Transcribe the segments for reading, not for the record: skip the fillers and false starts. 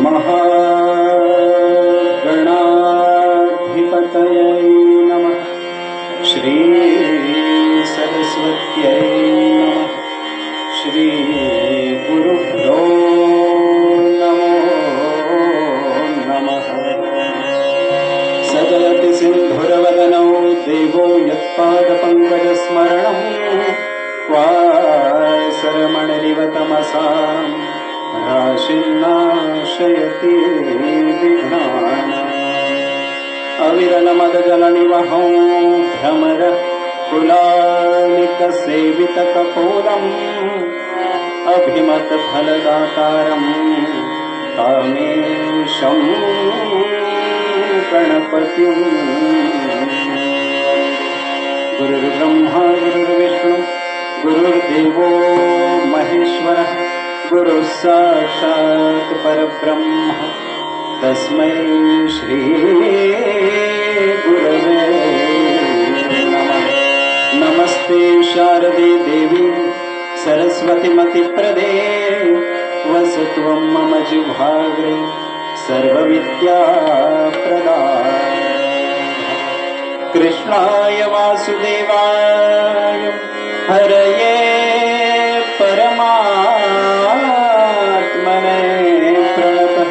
महागणाधिपतये नमः। श्री सरस्वत्यै नमः। श्री गुरुभ्यो नमो नमः। सजलति सिन्धुरवदनौ देवो यत्पादपङ्कजस्मरणं वासरमणरिव तमसां राशिन्नाशयति विघ्नान्। अविरलमदजलनिवहं भ्रमर कुलालिकसेवितकपोलम् अभिमतफलदातारं कामेशं गणपतिं। गुरुर्ब्रह्मा गुरुर्विष्णु गुरुर्देवो महेश्वरः। गुरुः साक्षात् परब्रह्म तस्मै श्री गुरवे नमः। नमस्ते शारदे देवी सरस्वतीमतिप्रदे वसत्वं मम जिह्वाग्रे सर्वविद्याप्रदाय। कृष्णाय वासुदेवाय हरये परमात्मने प्रणतः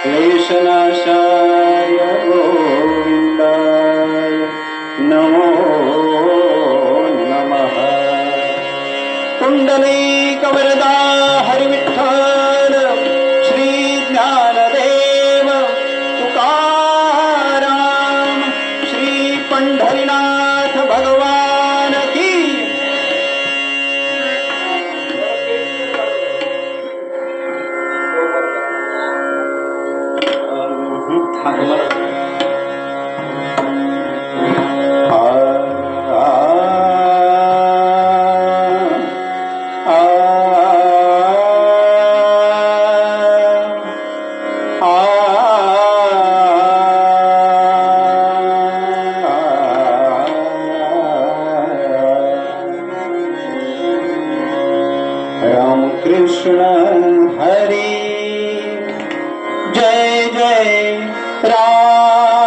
क्लेशनाशाय गोविन्दाय नमो नमः। कुण्डलीकवरदा हरिविठ्ठल श्री ज्ञानदेव तुकाराम श्री पंढरीनाथ भगवान की। कृष्ण हरि जय जय राम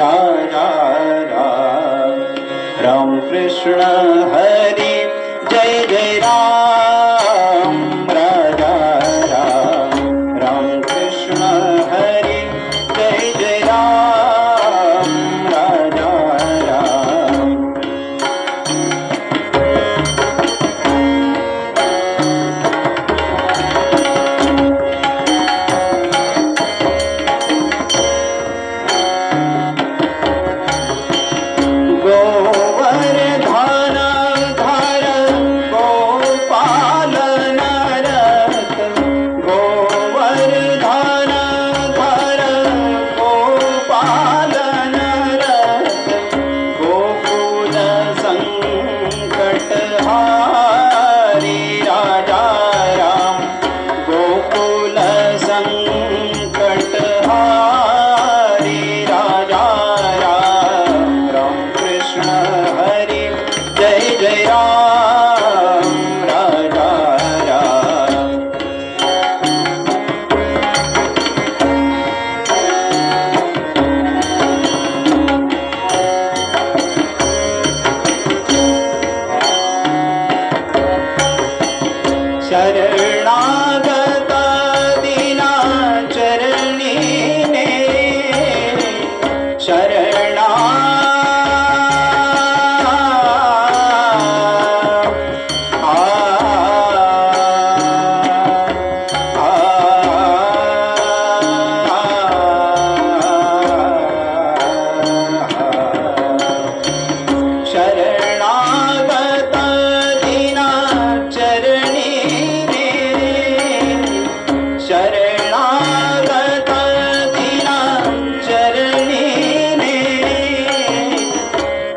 राजा राम। राम कृष्ण हरि जय जय राम राजा राम। राम कृष्ण हरि जय जय राम राजा राम। शरणागत दीना चरणी ने शरणा शरणागत दीना चरणी शरणागत दीना चरणी ने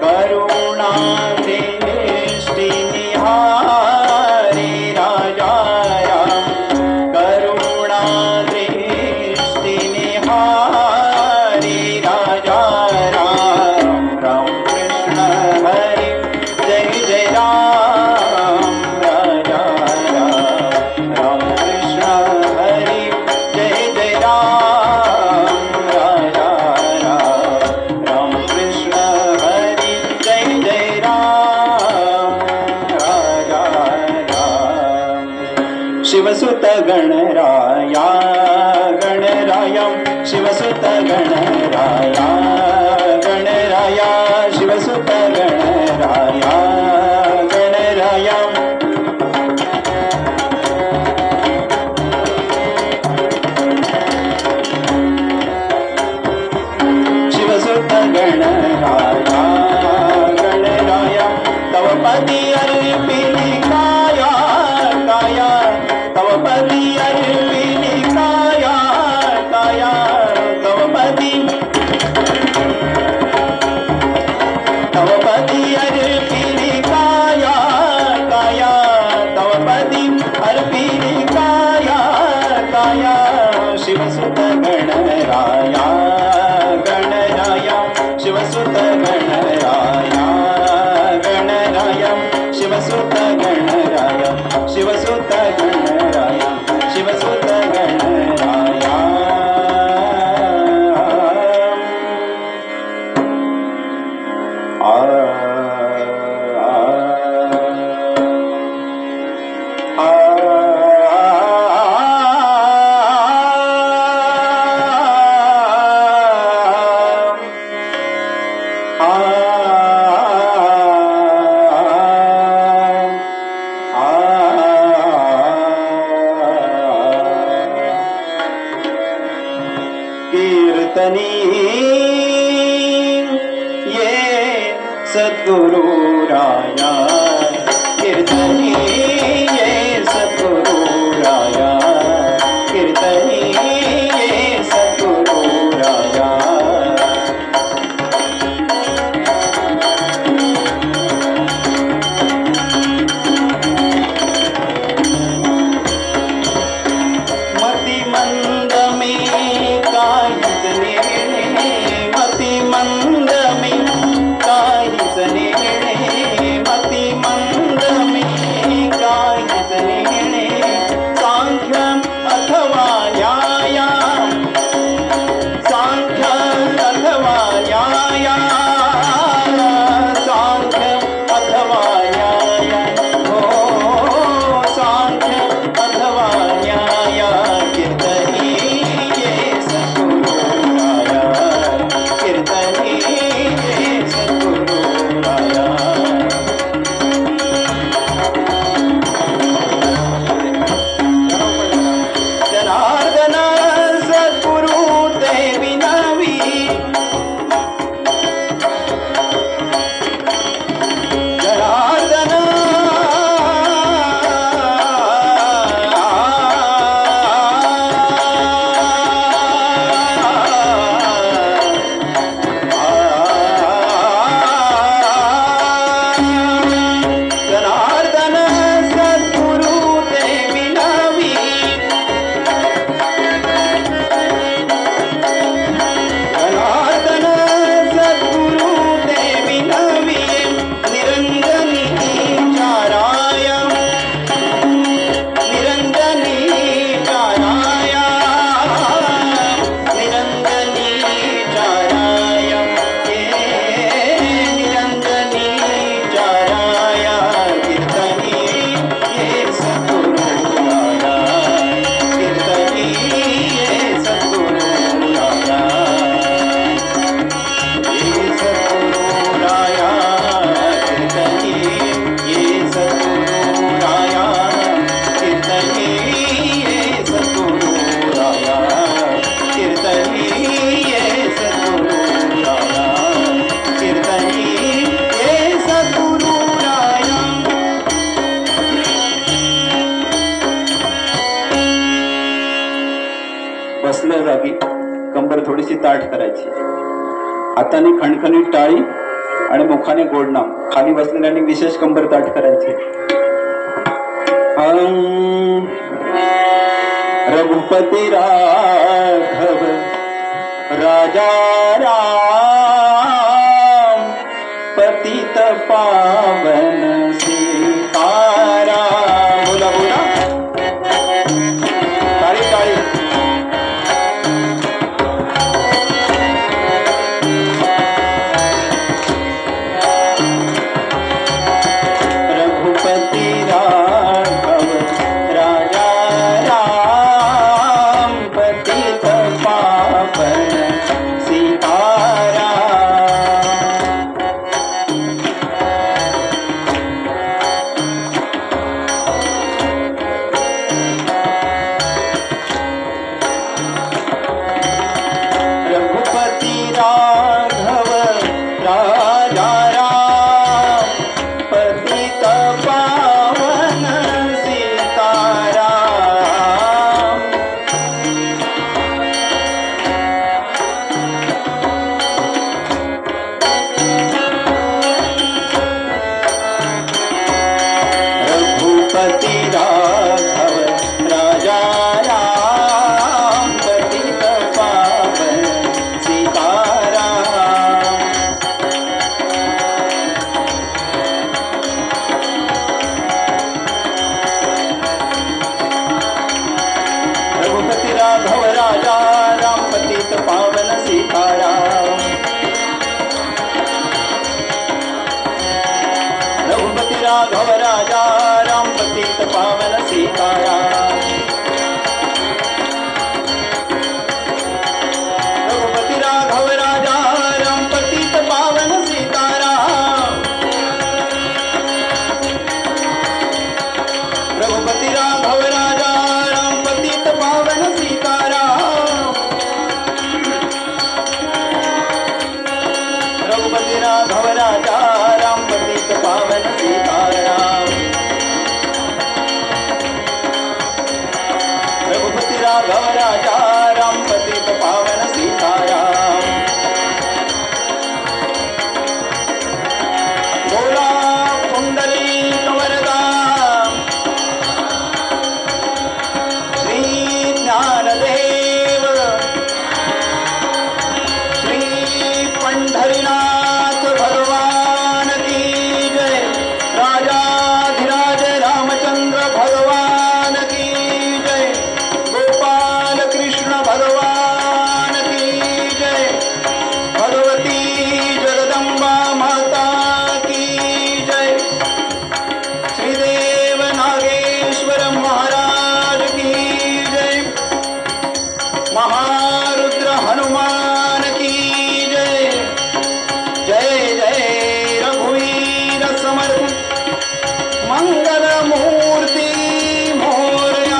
करुणा दृष्टि निहारी राजा राम। करुणा दृष्टि निहारी राजा राम। राम कृष्ण हरि जय जय राम राजा राम। राम कृष्ण हरि शिवसुत गणराया गणराया शिवसुत गणराया गणराया शिवसुत गणराया गणराया शिवसुत गणराया गणराया तव पदी अर्पिणी काया काया तव पदी अर्पिणी काया काया तव पदी अर्पिणी काया काया तव पदी अर्पिणी काया काया शिवसुत गणराया गणराया शिवसुत गणराया गणराया शिवसुत गणराया शिवसुत गणराया शिवसुत गणराया कीर्तनी ये सद्गुरु राया कीर्तनी ये सद्गुरु राया कीर्तनी ये सद्गुरु राया मति मंद में काहीच नेणे मति मंद में काहीच नेणे मति मंद में काहीच नेणे सांख्य अथवा न्याया सांख्य अथवा न्याया सांख्य अथवा न्याया हो सांख्य अथवा न्याया कीर्तनी ये सद्गुरु राया कीर्तनी ये सद्गुरु राया जनार्दन सद्गुरु ते विनवी जनार्दन जनार्दन सद्गुरु ते विनवी जनार्दन सद्गुरु ते विनवी निरंजनी चाराय निरंजनी चाराय निरंजनी चाराय निरंजनी चाराय कीर्तनी ये सद्गुरु राया कीर्तनी ये सद्गुरु राया ये सद्गुरु राया कीर्तनी ये सद्गुरु राया कीर्तनी ये सद्गुरु राया कीर्तनी ये सद्गुरु राया कीर्तनी ये सद्गुरु राया बसल्या जागी कंबर थोडीशी ताठ करायची हाताने खणखणीत टाळी आणि मुखाने गोड नाम खाली बसलेल्याने विशेष कंबर ताठ करायची रघुपति राघव राजा राम पतित पावन सीताराम बोला बोला टाळी टाळी रघुपति राघव राजा रघुपति राघव राजा राम पतित पावन सीताराम। रघुपति राघव राजा राम पतित पावन सीताराम। रघुपति राघव राजा राम पतित पावन सीताराम। रघुपति राघव राजा राम पतित पावन सीताराम। रघुपति राघव राजा राम पतित पावन सीताराम। रघुपति राघव राजा राम पतित पावन सीताराम। रघुपति राघव राजा राम पतित पावन सीताराम। भोला पुंडलीक वरदा श्री ज्ञानदेव श्री पंढरीनाथ भगवान की जय। राजाधिराज रामचंद्र भगवान की जय। गोपाल कृष्ण भगवान की जय। भगवती जगदम्बा माता की जय। श्रीदेव नागेश्वर महाराज की जय। महारुद्र हनुमान की जय। जय जय रघुवीर समर्थ मंगल मूर्ति मोरया।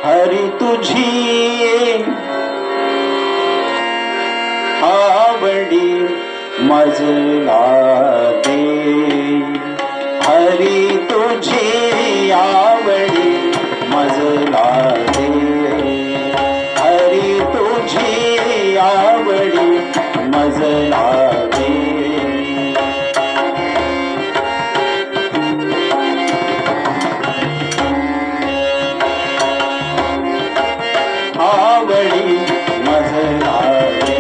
हरि तुझी आवडी मजला दे। हरि तुझी आवडी मजला दे। हरि तुझी आवडी मजला दे। आवडी मजला दे।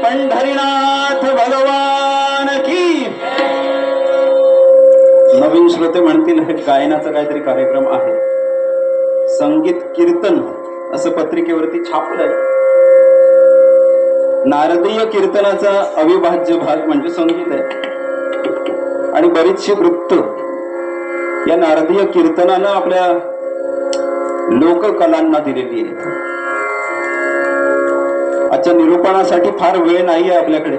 पंढरीनाथ भगवान की. नवीन श्रोते म्हणतील हे गायनाचा काहीतरी कार्यक्रम आहे, संगीत कीर्तन असं पत्रिकेवरती छापलंय. नारदीय कीर्तनाचा अविभाज्य भाग म्हणजे संगीत आहे आणि बरीचशी वृत्त या नारदीय कीर्तनानं आपल्या लोककलांना दिलेली आहे. आजच्या निरूपणासाठी फार वेळ नाही आहे आपल्याकडे.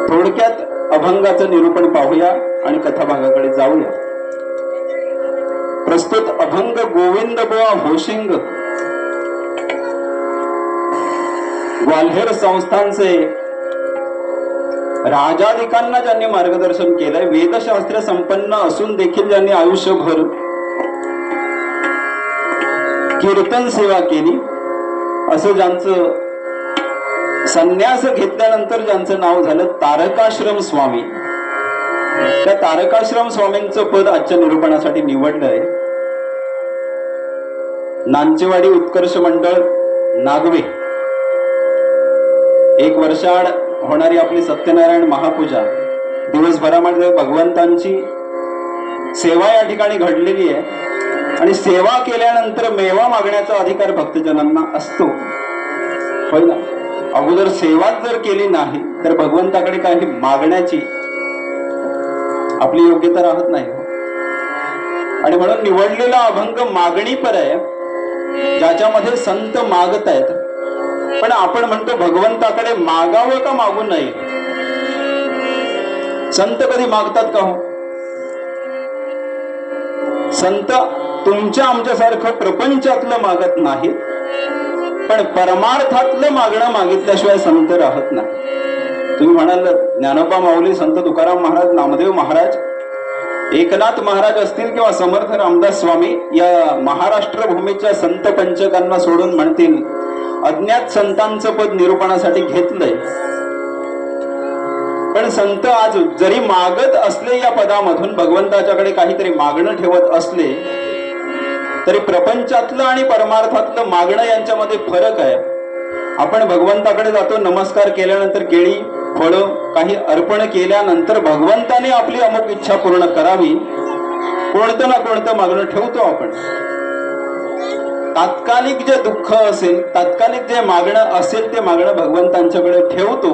थोडक्यात अभंगाचं निरूपण पाहूया आणि कथाभागाकडे जाऊया. प्रस्तुत अभंग गोविंद बुवा होशिंग, ग्वाल्हेर संस्थानचे राजाधिकांना ज्यांनी मार्गदर्शन केलंय, वेदशास्त्र संपन्न असून देखील ज्यांनी आयुष्यभर कीर्तन सेवा केली, असं ज्यांचं संन्यास घेतल्यानंतर ज्यांचं नाव झालं तारकाश्रम स्वामी, त्या तारकाश्रम स्वामींचं पद आजच्या निरूपणासाठी निवडलंय. नांचेवाडी उत्कर्ष मंडळ नागवे, 1 वर्षाआड होणारी आपली सत्यनारायण महापूजा, दिवसभरामध्ये भगवंतांची सेवा या ठिकाणी घडलेली आहे आणि सेवा केल्यानंतर मेवा मागण्याचा अधिकार भक्तजनांना असतो, होय ना. अगोदर सेवाच जर केली नाही तर भगवंताकडे काही मागण्याची आपली योग्यता राहत नाही. आणि म्हणून निवडलेला अभंग मागणीपर आहे, ज्याच्यामध्ये संत मागत आहेत. पण आपण म्हणतो भगवंताकडे मागावं का मागू नये. संत कधी मागतात का हो? संत तुमच्या आमच्यासारखं प्रपंचातलं मागत नाहीत, पण परमार्थातलं मागणं मागितल्याशिवाय संत राहत नाही. तुम्ही म्हणाल ज्ञानोबा माऊली, संत तुकाराम महाराज, नामदेव महाराज, एकनाथ महाराज असतील किंवा समर्थ रामदास स्वामी, या महाराष्ट्र भूमीच्या संत पंचकांना सोडून म्हणतील अज्ञात संतांचं पद निरूपणासाठी घेतलंय. पण संत आज जरी मागत असले या पदामधून, भगवंताच्याकडे काहीतरी मागणं ठेवत असले तरी प्रपंचातलं आणि परमार्थातलं मागणं यांच्यामध्ये फरक आहे. आपण भगवंताकडे जातो, नमस्कार केल्यानंतर केळी फळं काही अर्पण केल्यानंतर भगवंताने आपली अमुक इच्छा पूर्ण करावी कोणतं ना कोणतं मागणं ठेवतो आपण. तात्कालिक जे दुःख असेल, तात्कालिक जे मागणं असेल ते मागणं भगवंतांच्याकडे ठेवतो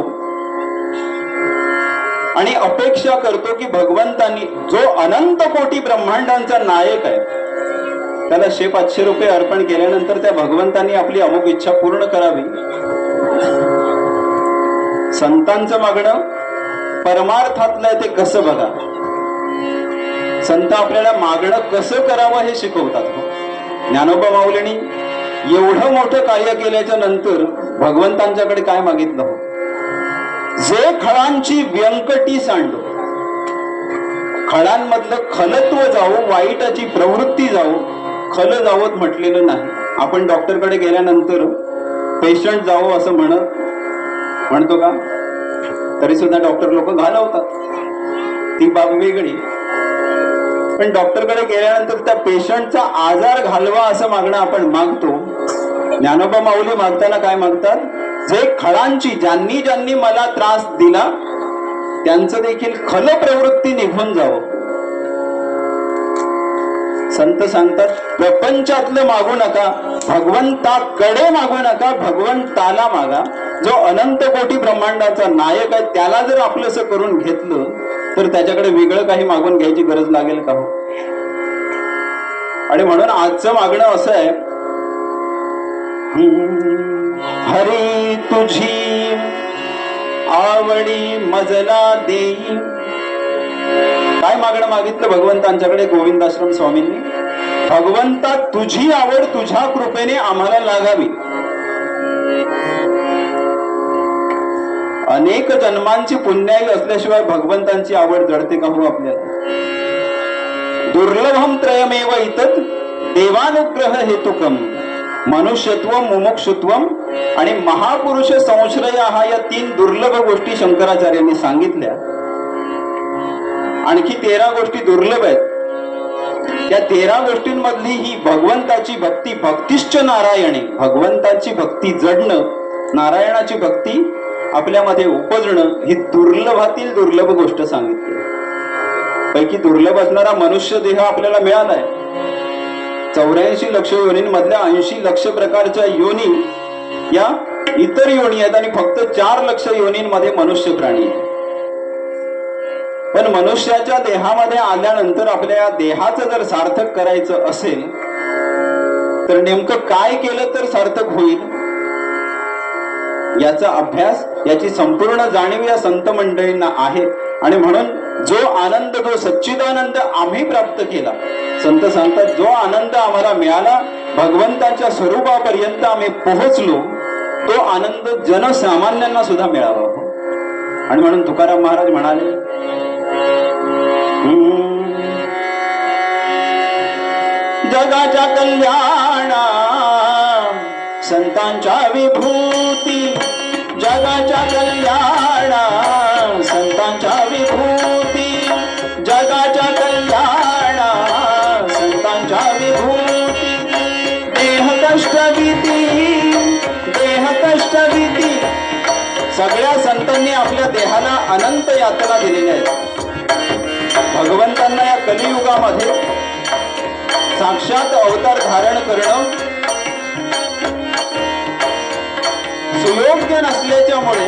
आणि अपेक्षा करतो की भगवंतांनी, जो अनंत कोटी ब्रह्मांडांचा नायक आहे, त्याला 100-500 रुपये अर्पण केल्यानंतर त्या भगवंतांनी आपली अमुक इच्छा पूर्ण करावी. संतांचं मागणं परमार्थातलं आहे ते कसं बघा. संत आपल्याला मागणं कसं करावं हे शिकवतात. ज्ञानोबा माऊलींनी एवढं मोठं कार्य केल्याच्या नंतर भगवंतांच्याकडे काय मागितलं हो? जे खळांची व्यंकटी सांडो, खळांमधलं खलत्व जावो, वाईटाची प्रवृत्ती जावो, खल जावत म्हटलेलं नाही. आपण डॉक्टरकडे गेल्यानंतर पेशंट जावो असं म्हणतो का? तरी सुद्धा डॉक्टर लोक घालवतात, ती बाब वेगळी. पण डॉक्टरकडे गेल्यानंतर त्या पेशंटचा आजार घालवा असं मागणं आपण मागतो. ज्ञानोबा माऊली मागताना काय मागतात? जे खळांची, ज्यांनी ज्यांनी मला त्रास दिला त्यांचं देखील खल प्रवृत्ती निघून जावं. संत सांगतात प्रपंचातलं मागू नका, भगवंताकडे मागू नका, भगवंताला मागा. जो अनंत कोटी ब्रह्मांडाचा नायक आहे त्याला जर आपलंसं करून घेतलं तर त्याच्याकडे वेगळं काही मागून घ्यायची गरज लागेल का हो? आणि म्हणून आजचं मागणं असं आहे, हरी तुझी आवडी मजला देई. काय मागणं मागितलं भगवंतांच्याकडे गोविंदाश्रम स्वामींनी? भगवंता तुझी आवड तुझ्या कृपेने आम्हाला लागावी. अनेक जन्मांची पुण्याई असल्याशिवाय भगवंतांची आवड जडते का हो आपल्याला? दुर्लभम त्रयमेव इतत देवानुग्रह हेतुकम मनुष्यत्वम मुमुक्षुत्वम आणि महापुरुष संश्रय हा, या 3 दुर्लभ गोष्टी शंकराचार्यांनी सांगितल्या. आणखी 13 गोष्टी दुर्लभ आहेत. त्या 13 गोष्टींमधली ही भगवंताची भक्ती, भक्तिश्च नारायणी, भगवंताची भक्ती जडणं, नारायणाची भक्ती आपल्यामध्ये उपजणं, ही दुर्लभातील दुर्लभ गोष्ट सांगितली. पैकी दुर्लभ असणारा मनुष्य देह आपल्याला मिळालाय. 84 लक्ष योनींमधल्या 80 लक्ष प्रकारच्या योनी या इतर योनी आहेत आणि फक्त 4 लक्ष योनींमध्ये मनुष्य प्राणी आहे. पण मनुष्याच्या देहामध्ये आल्यानंतर आपल्या या देहाचं जर सार्थक करायचं असेल तर नेमकं काय केलं तर सार्थक होईल याचा अभ्यास, याची संपूर्ण जाणीव या संत मंडळींना आहे. आणि म्हणून जो आनंद, जो सच्चिदानंद आम्ही प्राप्त केला, संत सांगतात जो आनंद आम्हाला मिळाला, भगवंताच्या स्वरूपापर्यंत आम्ही पोहोचलो, तो आनंद जनसामान्यांना सुद्धा मिळावा. आणि म्हणून तुकाराम महाराज म्हणाले, जगाच्या कल्याणा संतांच्या विभूती, जगाच्या कल्याणा संतांच्या विभूती, जगाच्या कल्याणा संतांच्या विभूती. देह कष्ट भीती, देह कष्ट भीती. सगळ्या संतांनी आपल्या देहाला अनंत यातना दिलेल्या आहेत. भगवंतांना या कलियुगामध्ये साक्षात अवतार धारण करणं सुयोग्य नसल्याच्यामुळे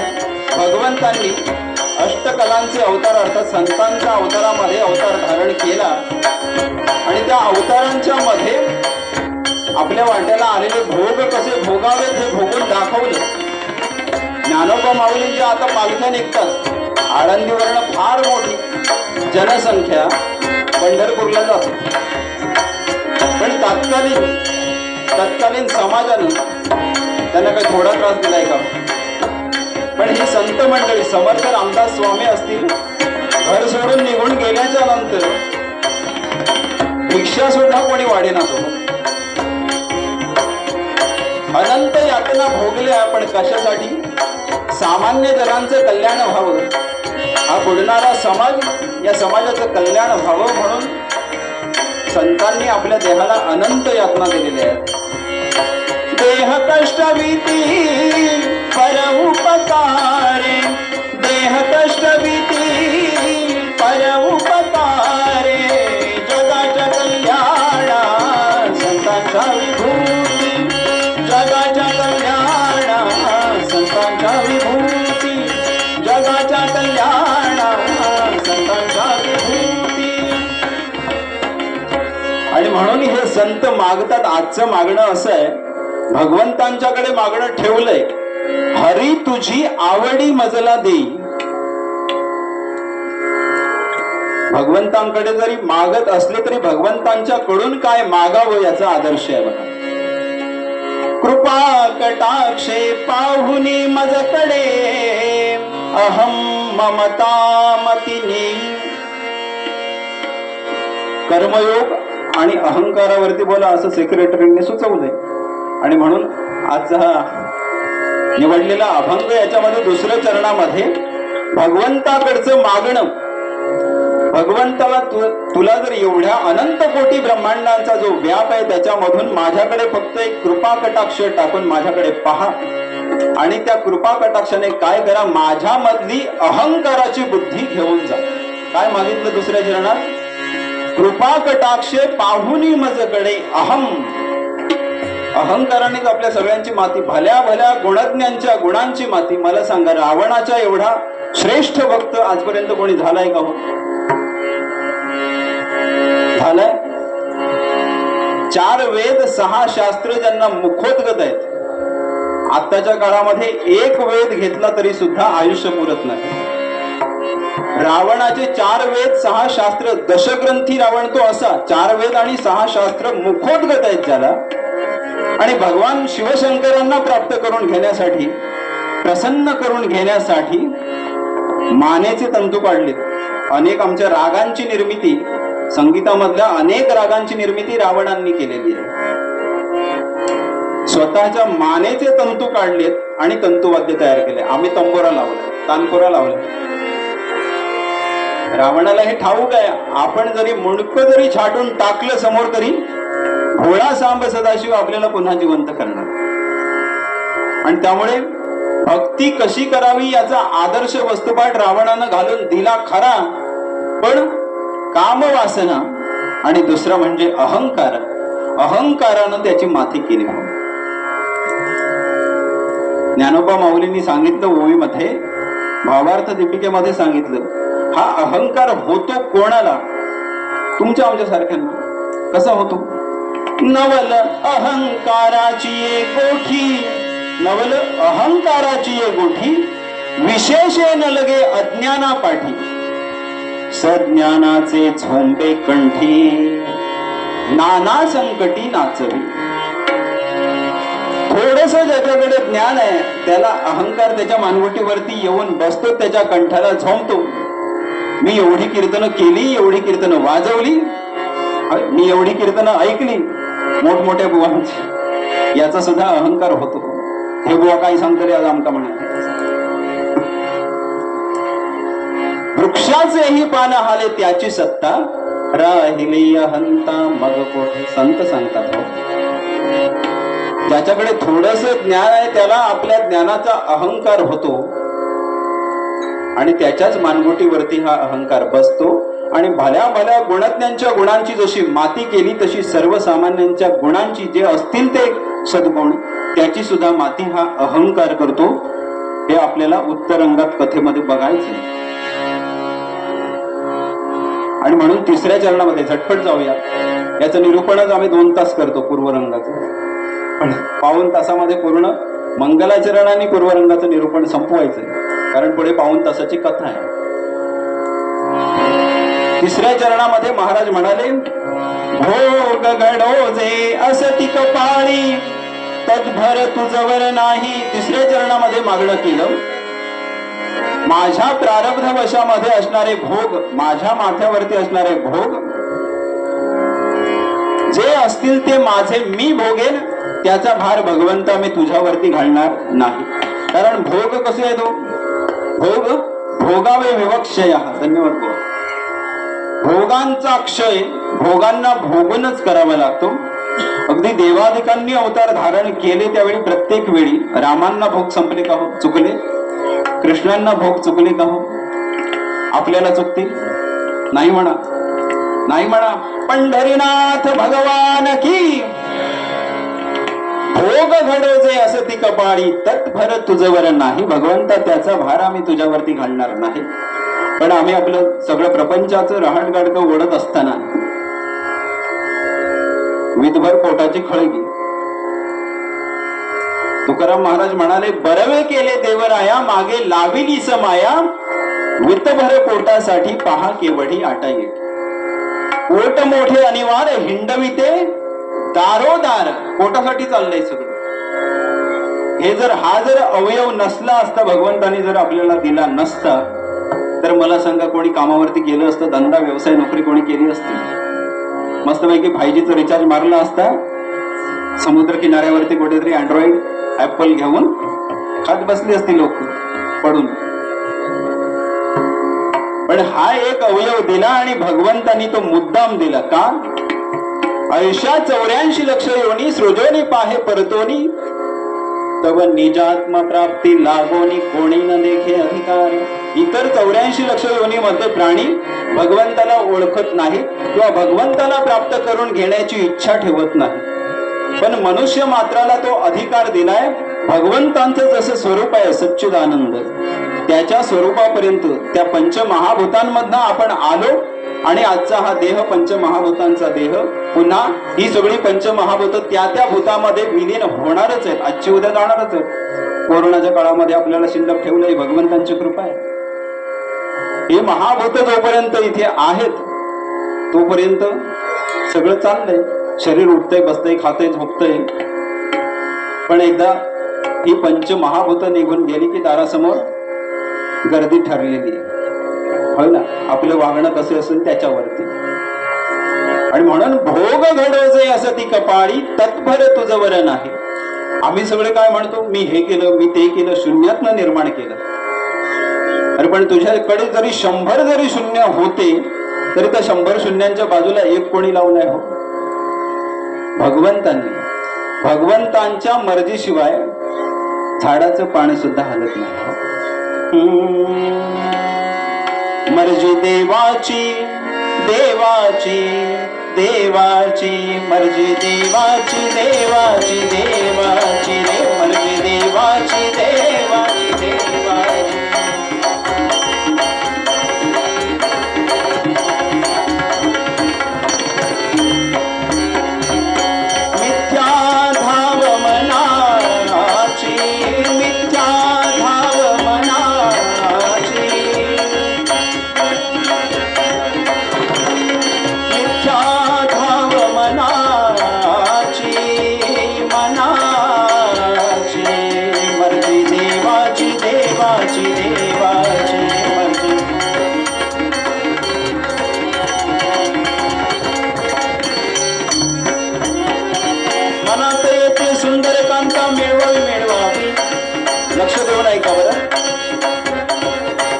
भगवंतांनी अष्टकलांचे अवतार अर्थात संतांच्या अवतारामध्ये अवतार धारण केला आणि त्या अवतारांच्या मध्ये आपल्या वाट्याला आलेले भोग कसे भोगावेत हे भोगून दाखवलं. ज्ञानोबा माऊलींच्या आता पालख्या निघतात. आळंदीवरनं फार मोठी जनसंख्या पंढरपूरला जाते. पण तत्कालीन समाजानं त्यांना काही थोडा त्रास दिलाय का? पण ही संत मंडळी, समर्थ रामदास स्वामी असतील, घर सोडून निघून गेल्याच्या नंतर भिक्षा सुद्धा कोणी वाढेना. तो अनंत यातना भोगल्या, पण कशासाठी? सामान्य जनांचं कल्याण व्हावं, हा बुडणारा समाज, या समाजाचं कल्याण व्हावं म्हणून संतांनी आपल्या देहाला अनंत यातना दिलेल्या आहेत. देह कष्ट भीती पर उपकारे, देह कष्ट भीती पर उपकारे, जगाच्या कल्याणा संतांच्या विभूती, जगाच्या कल्याणा संतांच्या विभूती, जगाच्या कल्याणा संतांच्या विभूती. आणि म्हणून हे संत मागतात. आजचं मागणं असं आहे, भगवंतांच्याकडे मागणं ठेवलंय, हरी तुझी आवडी मजला देई. भगवंतांकडे जरी मागत असले तरी भगवंतांच्याकडून काय मागावं याचा आदर्श आहे बघा. कृपा कटाक्षे पाहुनी मजकडे, अहम ममता मतिनी. कर्मयोग आणि अहंकारावरती बोला असं सेक्रेटरीने सुचवलंय. आणि म्हणून आज हा निवडलेला अभंग याच्यामध्ये दुसऱ्या चरणामध्ये भगवंताकडचं मागणं, भगवंताला तुला जर एवढ्या अनंत कोटी ब्रह्मांडांचा जो व्याप आहे त्याच्यामधून माझ्याकडे फक्त एक कृपा कटाक्ष टाकून माझ्याकडे पहा, आणि त्या कृपा कटाक्षाने काय करा, माझ्यामधली अहंकाराची बुद्धी घेऊन जा. काय मागितलं दुसऱ्या चरणात? कृपा कटाक्षे पाहुनी मजकडे अहम. अहंकारानेच आपल्या सगळ्यांची माती, भल्या भल्या गुणज्ञांच्या गुणांची माती. मला सांगा, रावणाच्या एवढा श्रेष्ठ भक्त आजपर्यंत कोणी झालाय का? हो, झालाय. 4 वेद 6 शास्त्र ज्यांना मुखोद्गत आहेत, आताच्या काळामध्ये एक वेद घेतला तरी सुद्धा आयुष्य पुरत नाही. रावणाचे 4 वेद 6 शास्त्र, दशग्रंथी रावण तो असा, 4 वेद आणि 6 शास्त्र मुखोद्गत आहेत ज्याला. आणि भगवान शिवशंकरांना प्राप्त करून घेण्यासाठी, प्रसन्न करून घेण्यासाठी मानेचे तंतू काढलेत. अनेक आमच्या रागांची निर्मिती, संगीतामधल्या अनेक रागांची निर्मिती रावणांनी केलेली आहे. स्वतःच्या मानेचे तंतू काढलेत आणि तंतुवाद्य तयार केले. आम्ही तंबोरा लावला, तानपुरा लावला. रावणाला हे ठाऊक आहे, आपण जरी मुंडकं जरी छाटून टाकलं समोर तरी भोळा सांब सदाशिव आपल्याला पुन्हा जिवंत करणार. आणि त्यामुळे भक्ती कशी करावी याचा आदर्श वस्तुपाठ रावणानं घालून दिला खरा, पण कामवासना आणि दुसरा म्हणजे अहंकार, अहंकारानं त्याची माती केली. ज्ञानोबा माऊलींनी सांगितलं ओवीमध्ये, भावार्थ दीपिकेमध्ये सांगितलं, हा अहंकार होतो कोणाला? तुमच्या आमच्या सारख्यांना. कसा होतो? नवल अहंकाराची एक गोठी, नवल अहंकाराची एक गोठी, विशेषे न लगे अज्ञाना पाठी, सज्ञानाचे झोंबे कंठी, नाना संकटी नाचवी. थोडस ज्याच्याकडे ज्ञान आहे त्याला अहंकार त्याच्या मानगुटीवरती येऊन बसतो, त्याच्या कंठाला झोंबतो. मी एवढी कीर्तनं केली, एवढी कीर्तनं वाजवली, मी एवढी कीर्तनं ऐकली मोठमोठ्या बुवांची, याचा सुद्धा अहंकार होतो. हे बुवा काय सांगतो आज आमका म्हणा. वृक्षाचेही पान हाले त्याची सत्ता, राहिली अहंता मग कोठे. संत सांगतात हो, ज्याच्याकडे थोडस ज्ञान आहे त्याला आपल्या ज्ञानाचा अहंकार होतो आणि त्याच्याच मानगुटीवरती हा अहंकार बसतो. आणि भल्या भल्या गुणज्ञांच्या गुणांची जशी माती केली तशी सर्वसामान्यांच्या गुणांची जे असतील ते सद्गुण त्याची सुद्धा माती हा अहंकार करतो. हे आपल्याला उत्तर अंगात कथेमध्ये बघायचे. आणि म्हणून तिसऱ्या चरणामध्ये झटपट जाऊया. याचं निरूपणच आम्ही 2 तास करतो पूर्वरंगाचं, पण 1 तासामध्ये पूर्ण मंगलाचरण आणि पूर्वरंगाचं निरूपण संपवायचंय, कारण पुढे 1 तासाची कथा आहे. तिसऱ्या चरणामध्ये महाराज म्हणाले, भोग घडोजे असती कपाळी, तद्भर तुझवर नाही. तिसऱ्या चरणामध्ये मागणं केलं, माझ्या प्रारब्ध वशामध्ये असणारे भोग, माझ्या माथ्यावरती असणारे भोग जे असतील ते माझे मी भोगेन, त्याचा भार भगवंता मी तुझ्यावरती घालणार नाही. कारण भोग कसे आहे तो भोग भोगावे विवक्षय. धन्यवाद बोल. भोगांचा क्षय भोगांना भोगूनच करावा लागतो. अगदी देवादिकांनी अवतार धारण केले त्यावेळी प्रत्येक वेळी रामांना भोग संपले का हो? चुकले. कृष्णांना भोग चुकले का हो? आपल्याला चुकतील? नाही म्हणा, नाही म्हणा. पंढरीनाथ भगवान की. भोग घडोजे असती कपाळी तत्भर तुझवर नाही. भगवंता त्याचा भार आम्ही तुझ्यावरती घालणार नाही. पण आम्ही आपलं सगळं प्रपंचाचं रहाटगाडकं ओढत असताना विधभर पोटाची खळगी. तुकाराम महाराज म्हणाले, बरवे केले देवराया मागे लाविली समाया. वितभर पोटासाठी पहा केवढी आटा येते. पोट मोठे अनिवार्य हिंडविते दारोदार. पोटासाठी चाललंय सगळं हे. जर हा जर अवयव नसला असता, भगवंतानी जर आपल्याला दिला नसता, तर मला सांगा कोणी कामावरती गेलं असतं, धंदा व्यवसाय नोकरी कोणी केली असती, मस्तपैकी 5Gचं रिचार्ज मारला असता, समुद्र किनाऱ्यावरती कुठेतरी अँड्रॉइड ऍपल घेऊन खात बसली असती लोक पडून. पण हा एक अवयव दिला आणि भगवंतानी तो मुद्दाम दिला. का? ऐशा 84 लक्ष योनी सृजोनी पाहे परतोनी तव निजात्म प्राप्ती लागोनी कोणी न देखे अधिकार. इतर 84 लक्ष योनीमध्ये प्राणी भगवंताला ओळखत नाही किंवा भगवंताला प्राप्त करून घेण्याची इच्छा ठेवत नाही. पण मनुष्य मात्राला तो अधिकार दिलाय. भगवंतांचं जसं स्वरूप आहे सच्चिदानंद, त्याच्या स्वरूपापर्यंत त्या पंचमहाभूतांमधनं आपण आलो. आणि आजचा हा देह पंचमहाभूतांचा देह, पुन्हा ही सगळी पंचमहाभूत त्या त्या भूतामध्ये विलीन होणारच आहेत. आजची उद्या जाणारच आहेत. कोरोनाच्या काळामध्ये आपल्याला शिल्लक ठेवलंय, भगवंतांची कृपा आहे. हे महाभूत जोपर्यंत इथे आहेत तोपर्यंत सगळं चाललंय. शरीर उठतंय, बसतंय, खातंय, झोपतंय. पण एकदा ही पंचमहाभूत निघून गेली की दारासमोर गर्दी ठरलेली आहे. होय ना? आपलं वागणं कसे असेल त्याच्यावरती. आणि म्हणून भोग घडोजे असं ती कपाळी तत्भर तुझवर नाही. आम्ही सगळे काय म्हणतो, मी हे केलं, मी ते केलं, शून्यातनं निर्माण केलं. अरे पण तुझ्याकडे जरी 100 जरी शून्य होते तरी त्या 100 शून्यांच्या बाजूला एक कोणी लावून आहे हो? भगवंतांनी. भगवंतांच्या मर्जीशिवाय झाडाचं पाणी सुद्धा हलत नाही. मर्जी देवाची देवाची देवाची मर्जी देवाची देवाची देवाची रे. मर्जी देवाची देवाची देवाची.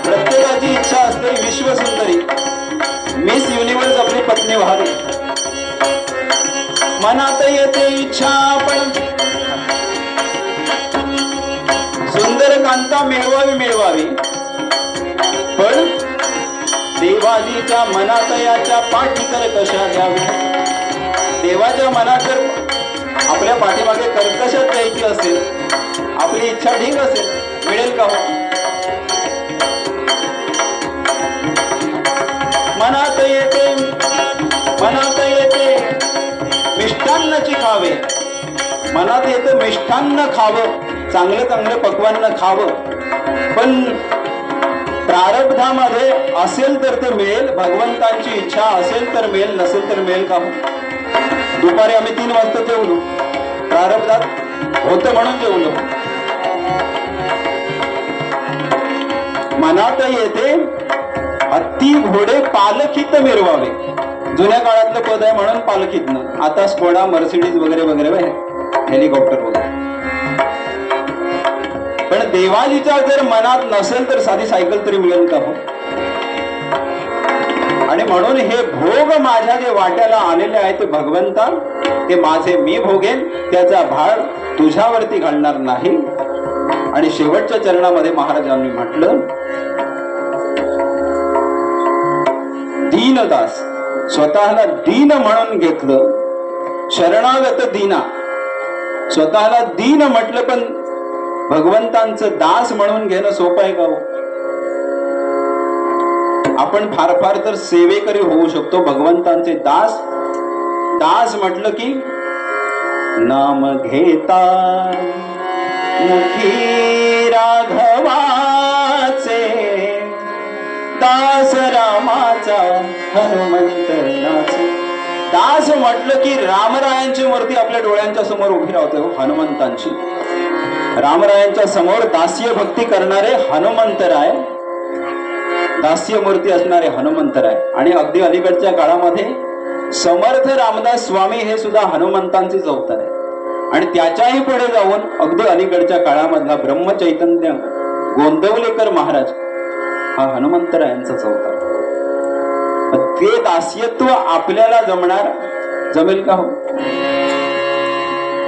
प्रत्येकाची इच्छा असते विश्वसुंदरी मिस युनिव्हर्स आपली पत्नी व्हावी. मनात येते इच्छा पण सुंदर कांता मिळवावी. पण देवाजीच्या मनात याच्या पाठीकर कशा द्यावी. देवाच्या मनात जर आपल्या पाठीमागे कर्कशात द्यायची असेल, आपली इच्छा ठीक असेल, मिळेल का हो? मनात येते मिष्टान्नाची खावे. मनात येतं मिष्टान्न खावं, चांगलं चांगलं पक्वान्न खावं. पण प्रारब्धामध्ये असेल तर ते मिळेल. भगवंतांची इच्छा असेल तर मिळेल, नसेल तर मिळेल का हो? दुपारी आम्ही 3 वाजता जेवलो, प्रारब्धात होतं म्हणून जेवलो. मनात येते हत्ती घोडे पालखीत मिरवावे. जुन्या काळातलं पद आहे म्हणून पालखीतनं. आता स्कोडा मर्सिडीज वगैरे वगैरे आहे. हेलिकॉप्टर वगैरे. पण देवाजीच्या जर मनात नसेल तर साधी सायकल तरी मिळेल का हो? आणि म्हणून हे भोग माझ्या जे वाट्याला आलेले आहे ते भगवंता, ते माझे मी भोगेन, त्याचा भार तुझ्यावरती घालणार नाही. आणि शेवटच्या चरणामध्ये महाराजांनी म्हटलं, दीनदास, स्वतःला दीन म्हणून घेतलं, शरणागत दीना, स्वतःला दीन म्हटलं, पण भगवंतांचं दास म्हणून घेणं सोपं आहे का हो? आपण फार फार तर सेवेकरी होऊ शकतो, भगवंतांचे दास. दास म्हटलं की नाम घेता मुखी राघवाचे, दास रामाचा हनुमंत नाचे. दास म्हटलं की रामरायांची मूर्ती आपल्या डोळ्यांच्या समोर उभी राहते हो, हनुमंतांची. रामरायांच्या समोर दास्य भक्ती करणारे हनुमंतराय, दास्य मूर्ती असणारे हनुमंतराय. आणि अगदी अलीकडच्या काळामध्ये समर्थ रामदास स्वामी हे सुद्धा हनुमंतांचेच अवतार आहे. आणि त्याच्याही पुढे जाऊन अगदी अलीकडच्या काळामधला ब्रह्मचैतन्य गोंदवलेकर महाराज हा हनुमंतरायांचाच अवतार. ते दास्यत्व आपल्याला जमेल का हो?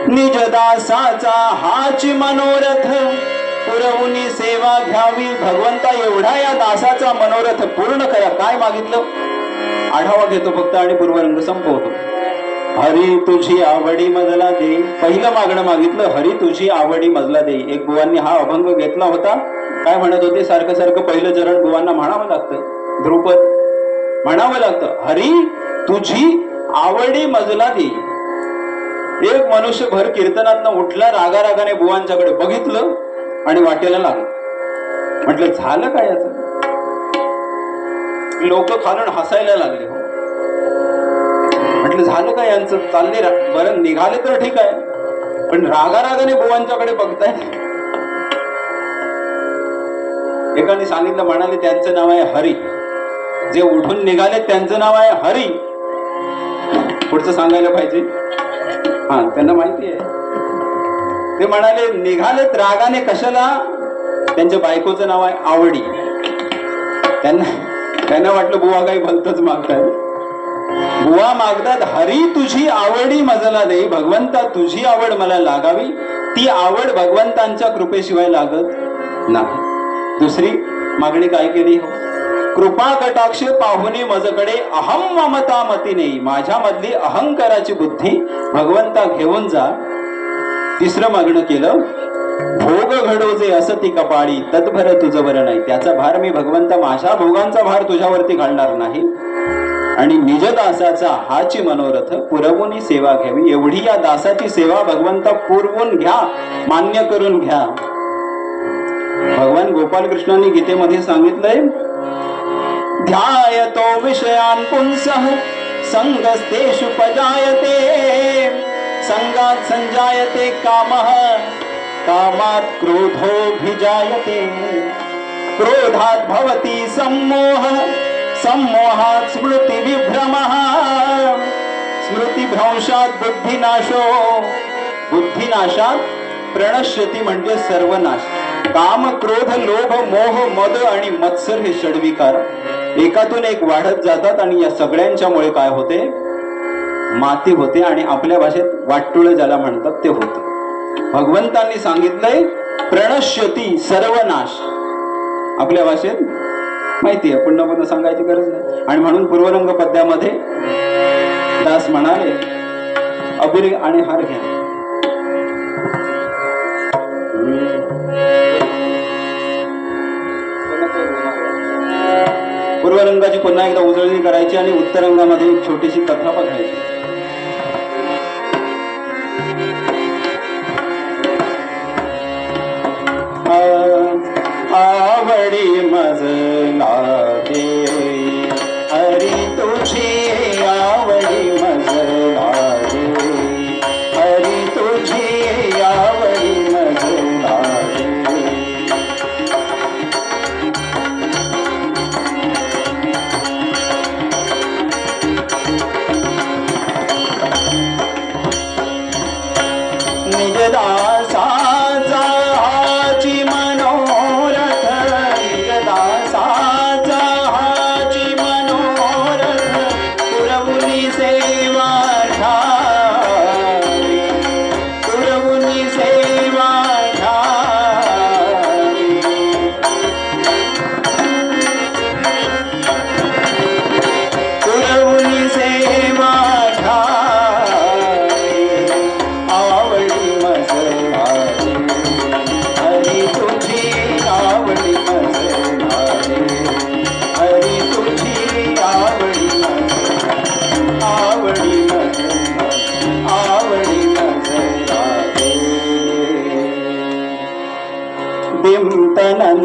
निज दासाचा हाची मनोरथ पुरवुनी सेवा घ्यावी. भगवंता एवढा या दासाचा मनोरथ पूर्ण करा. काय मागितलं? आढावा घेतो फक्त आणि पूर्वरंग संपवतो. हरी तुझी आवडी मजला दे. पहिलं मागणं मागितलं, हरी तुझी आवडी मजला दे. एक बुवांनी हा अभंग घेतला होता. काय म्हणत होते? सारखं सारखं पहिलं चरण बुवांना म्हणावं लागतं, ध्रुपद म्हणावं लागतं, हरी तुझी आवडी मजला दे. एक मनुष्य भर कीर्तनातनं उठला, रागारागाने बुवांच्याकडे बघितलं आणि वाटेला लागलं. म्हटलं झालं काय याचं? लोक खालून हसायला लागले हो. म्हटलं झालं काय यांचं? चालले बरं निघाले तर ठीक आहे, पण रागारागाने बुवांच्याकडे बघताय. एकाने सांगितलं, म्हणाले त्यांचं नाव आहे हरी. जे उठून निघाले त्यांचं नाव आहे हरी. पुढचं सांगायला पाहिजे, हा त्यांना माहिती आहे. ते म्हणाले निघालेत रागाने कशाला? त्यांच्या बायकोचं नाव आहे आवडी. त्यांना वाटलं बुवा काही भलतच मागताय. बुवा मागतात, हरी तुझी आवडी मजला दे. भगवंता तुझी आवड मला लागावी. ती आवड भगवंतांच्या कृपेशिवाय लागत नाही. दुसरी मागणी काय केली? कृपा कटाक्ष पाहुणे मजकडे अहम ममता मती नाही. माझ्या मधली अहंकाराची बुद्धी भगवंता घेऊन जा. तिसरं मागणं केलं, भोग घडो जे असती कपाळी तत्भर तुझं वर नाही. त्याचा भार मी भगवंता, माझ्या भोगांचा भार तुझ्यावरती घालणार नाही. आणि निज दासाचा हाची मनोरथ पुरवून सेवा घ्यावी. एवढी या दासाची सेवा भगवंता पुरवून घ्या, मान्य करून घ्या. भगवान गोपालकृष्णांनी गीतेमध्ये सांगितलंय, ध्यायतो विषयान् पुंसः संगस्तेषु पजायते. संगात संजायते कामः, कामात् क्रोधोऽभिजायते. क्रोधात् भवति सम्मोहः, सम्मोहात् स्मृतिविभ्रमः. स्मृतिभ्रंशात् बुद्धिनाशो, बुद्धिनाशात प्रणश्यती म्हणजे सर्वनाश. काम, क्रोध, लोभ, मोह, मद आणि मत्सर हे षड्विकार एकातून एक वाढत जातात. आणि या सगळ्यांच्यामुळे काय होते? माती होते. आणि आपल्या भाषेत वाटुळ ज्याला म्हणतात ते होतं. भगवंतांनी सांगितलंय प्रणश्यती, सर्वनाश. आपल्या भाषेत माहिती आहे, पुन्हा पुन्हा सांगायची गरज नाही. आणि म्हणून पूर्वरंग पद्यामध्ये दास म्हणाले, अबीर आणि हार घ्या. पूर्वरंगाची पुन्हा एकदा उजळणी करायची आणि उत्तरंगामध्ये एक छोटीशी कथा बघायची. आवडी मजला दे, हरी तुझी आवडी मजला दे. हरी तुझी आवडी मजला दे.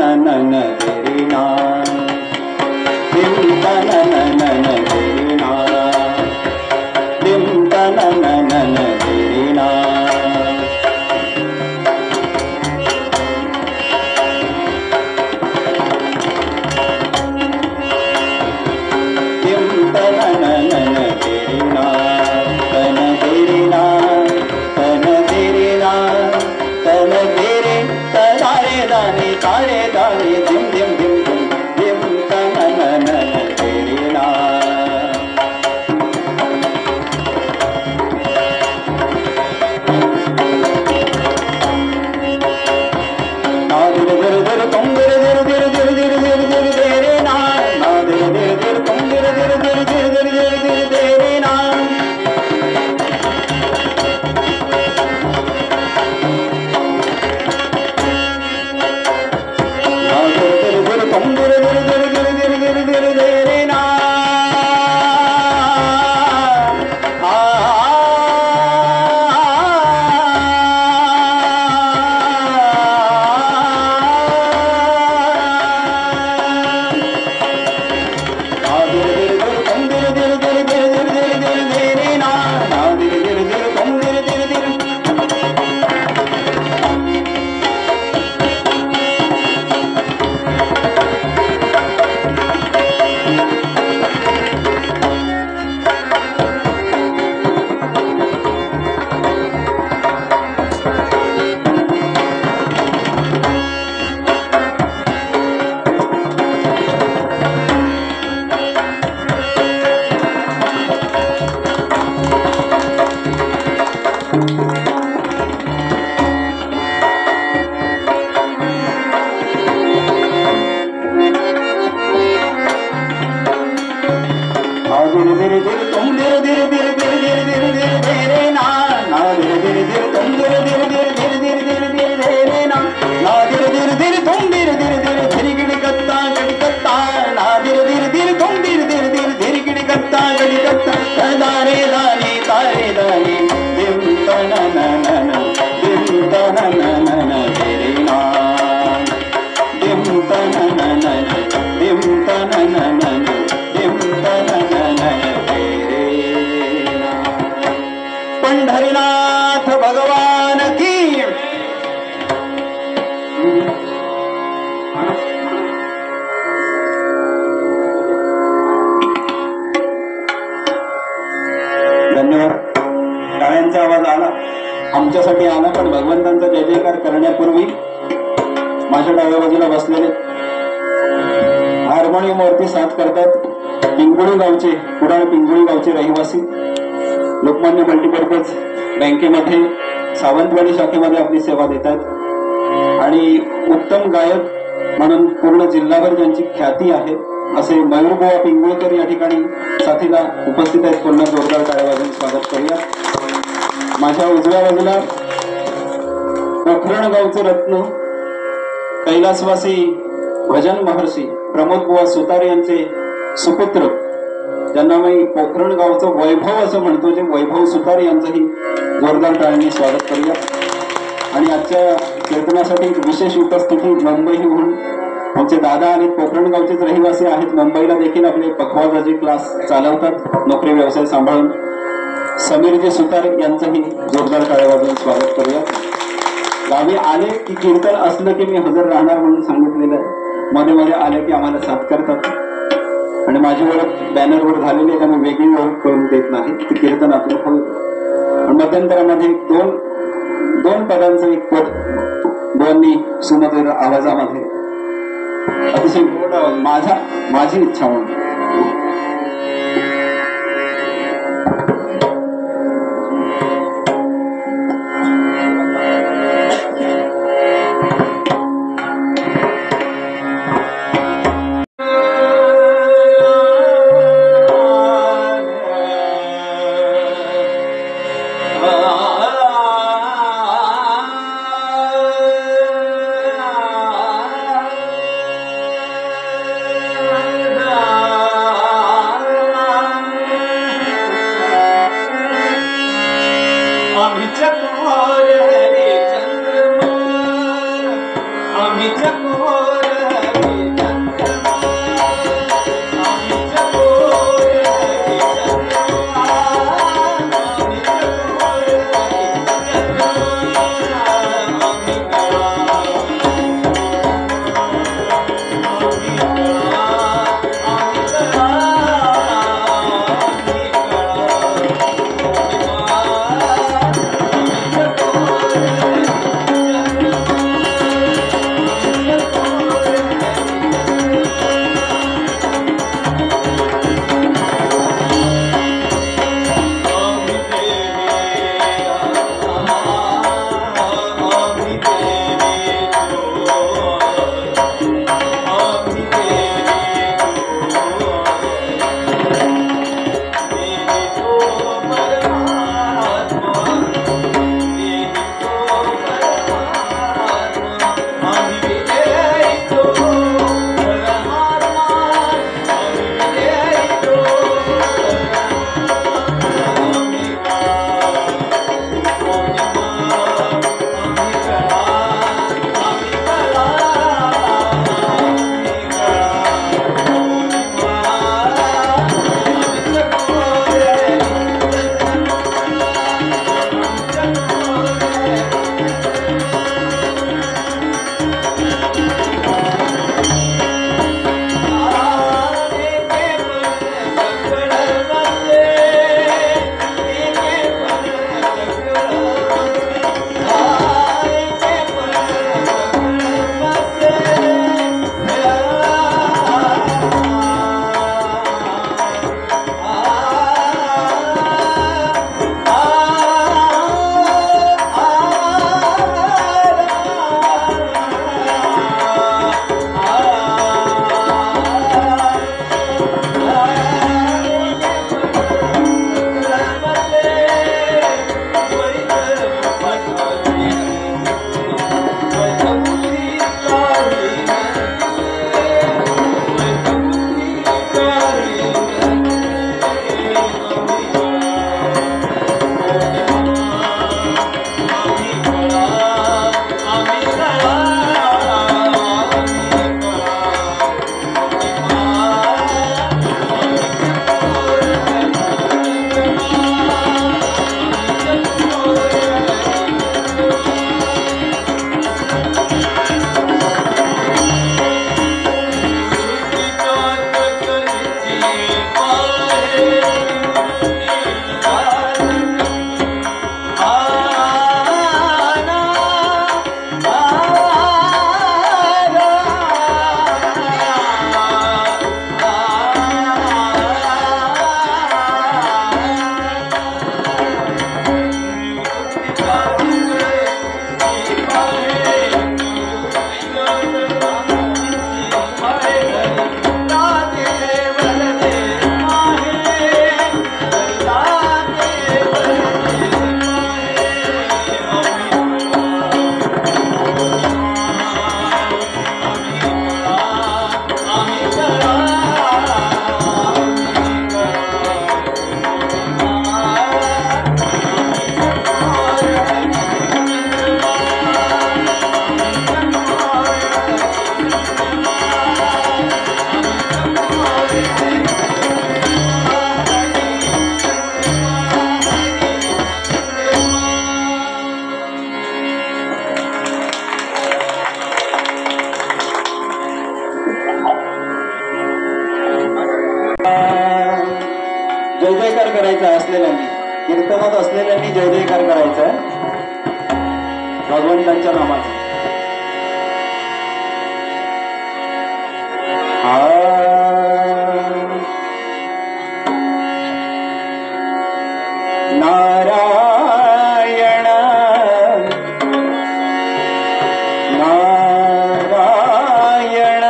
तननन तेरी ना धिम तननन तेरी ना धिम तननन तेरी ना धिम तननन तेरी ना तन तेरी ना तन तेरी ना तन तेरे तारे दानी तारे दानी धिम धिम धिम धिम धिम तननन तेरी ना ना दिल दिल दिल तुम दिल दिल दिल दिल दिल दिल दिल तेरे ना ना दिल दिल दिल तुम दिल दिल दिल दिल दिल दिल दिल तेरे ना ना दिल दिल दिल तुम दिल दिल दिल दिल दिल दिल दिल तेरे ना दिल दिल दिल तुम दिल दिल दिल दिल दिल दिल दिल तेरे ना ना दिल दिल दिल तुम दिल दिल दिल दिल दिल दिल दिल तेरे ना ना दिल दिल दिल तुम दिल दिल दिल दिल गिड़ कत्ता गड़ कत्ता ना दिल दिल दिल तुम दिल दिल दिल दिल गिड़ कत्ता गड़ कत्ता दारे दानी तारे दानी दिम तननन दिम तननन तेरे ना दिम तननन दिम तननन दिम तननन पंढरीनाथ भगवान की धन्यवाद. टाळ्यांचा आवाज आला, आमच्यासाठी आला, पण भगवंतांचा जय जयकार करण्यापूर्वी माझ्या डाव्या बाजूला बसलेले हार्मोनियमवरती साथ करतात पिंगुळी गावचे कुडाळ पिंगुळी गावचे रहिवासी लोकमान्य मल्टीपर्पज बँकेमध्ये सावंतवाडी शाखेमध्ये आपली सेवा देतात आणि उत्तम गायक म्हणून पूर्ण जिल्हाभर ज्यांची ख्याती आहे असे मयूरबुवा पिंगुळकर या ठिकाणी साथीला उपस्थित आहेत. पुन्हा जोरदार टाळ्या वाजवून स्वागत करूया. माझ्या उजव्या बाजूला पोखरण गावचे रत्न कैलासवासी भजन महर्षी प्रमोद बुवा सुतार यांचे सुपुत्र ज्यांना मी पोखरण गावचं वैभव असं म्हणतो, जे वैभव सुतार यांचंही जोरदार टाळ्यांनी स्वागत करूया. आणि आजच्या कीर्तनासाठी विशेष उपस्थिती मुंबईहून आमचे दादा आणि पोखरण गावचेच रहिवासी आहेत. मुंबईला देखील आपले पखवाजाचे क्लास चालवतात, नोकरी व्यवसाय सांभाळून. समीरजी सुतार यांचंही जोरदार टाळ्या वाजवून स्वागत करूया. गावी आले की कीर्तन असलं की मी हजर राहणार म्हणून सांगितलेलं आहे. मध्ये मध्ये आले की आम्हाला साथ करतात आणि माझी ओळख बॅनरवर झालेली आहे, त्यामुळे वेगळी ओळख करून देत नाही. ती कीर्तनातून होईल. मध्यंतरामध्ये दोन पदांचं एक पद दोन्ही सुमधुर आवाजामध्ये अतिशय गोड आवाज, माझी इच्छा म्हणून. आ जय जयकार करायचा असलेल्यांनी, कीर्तनात असलेल्यांनी जय जयकार करायचा आहे भगवंतांच्या नामाचा. नारायण नारायण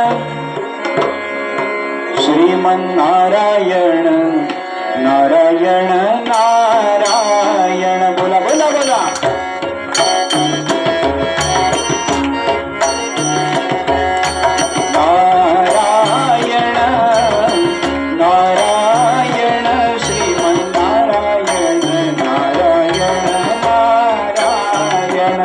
श्रीमन्नारायण नारायण नारायण. बोला बोला बोला. नारायण नारायण श्रीमन्नारायण नारायण नारायण.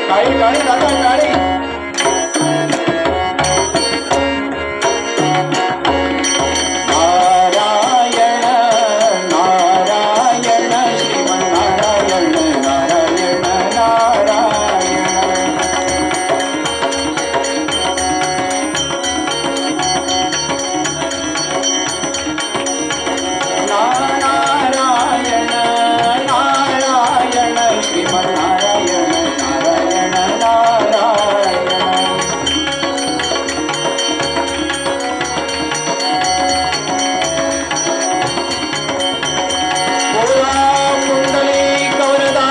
टाळी टाळी दादा टाळी. नारायण नारायण श्रीमन्नारायण नारायण नारायण. नारायण नारायण श्रीमन्नारायण नारायण नारायण. बोला पुंडलीकवरदा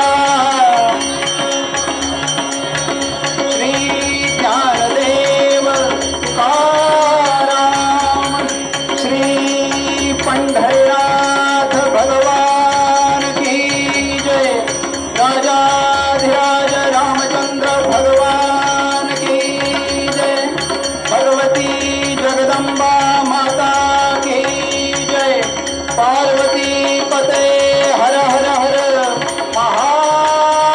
श्री ज्ञानदेव तुकाराम श्री पंढरनाथ भगवान की जय. राजाधिराज रामचंद्र भगवान की जय. भगवती जगदम्बा माता की जय. पार्वती पते हर हर हर महादेव.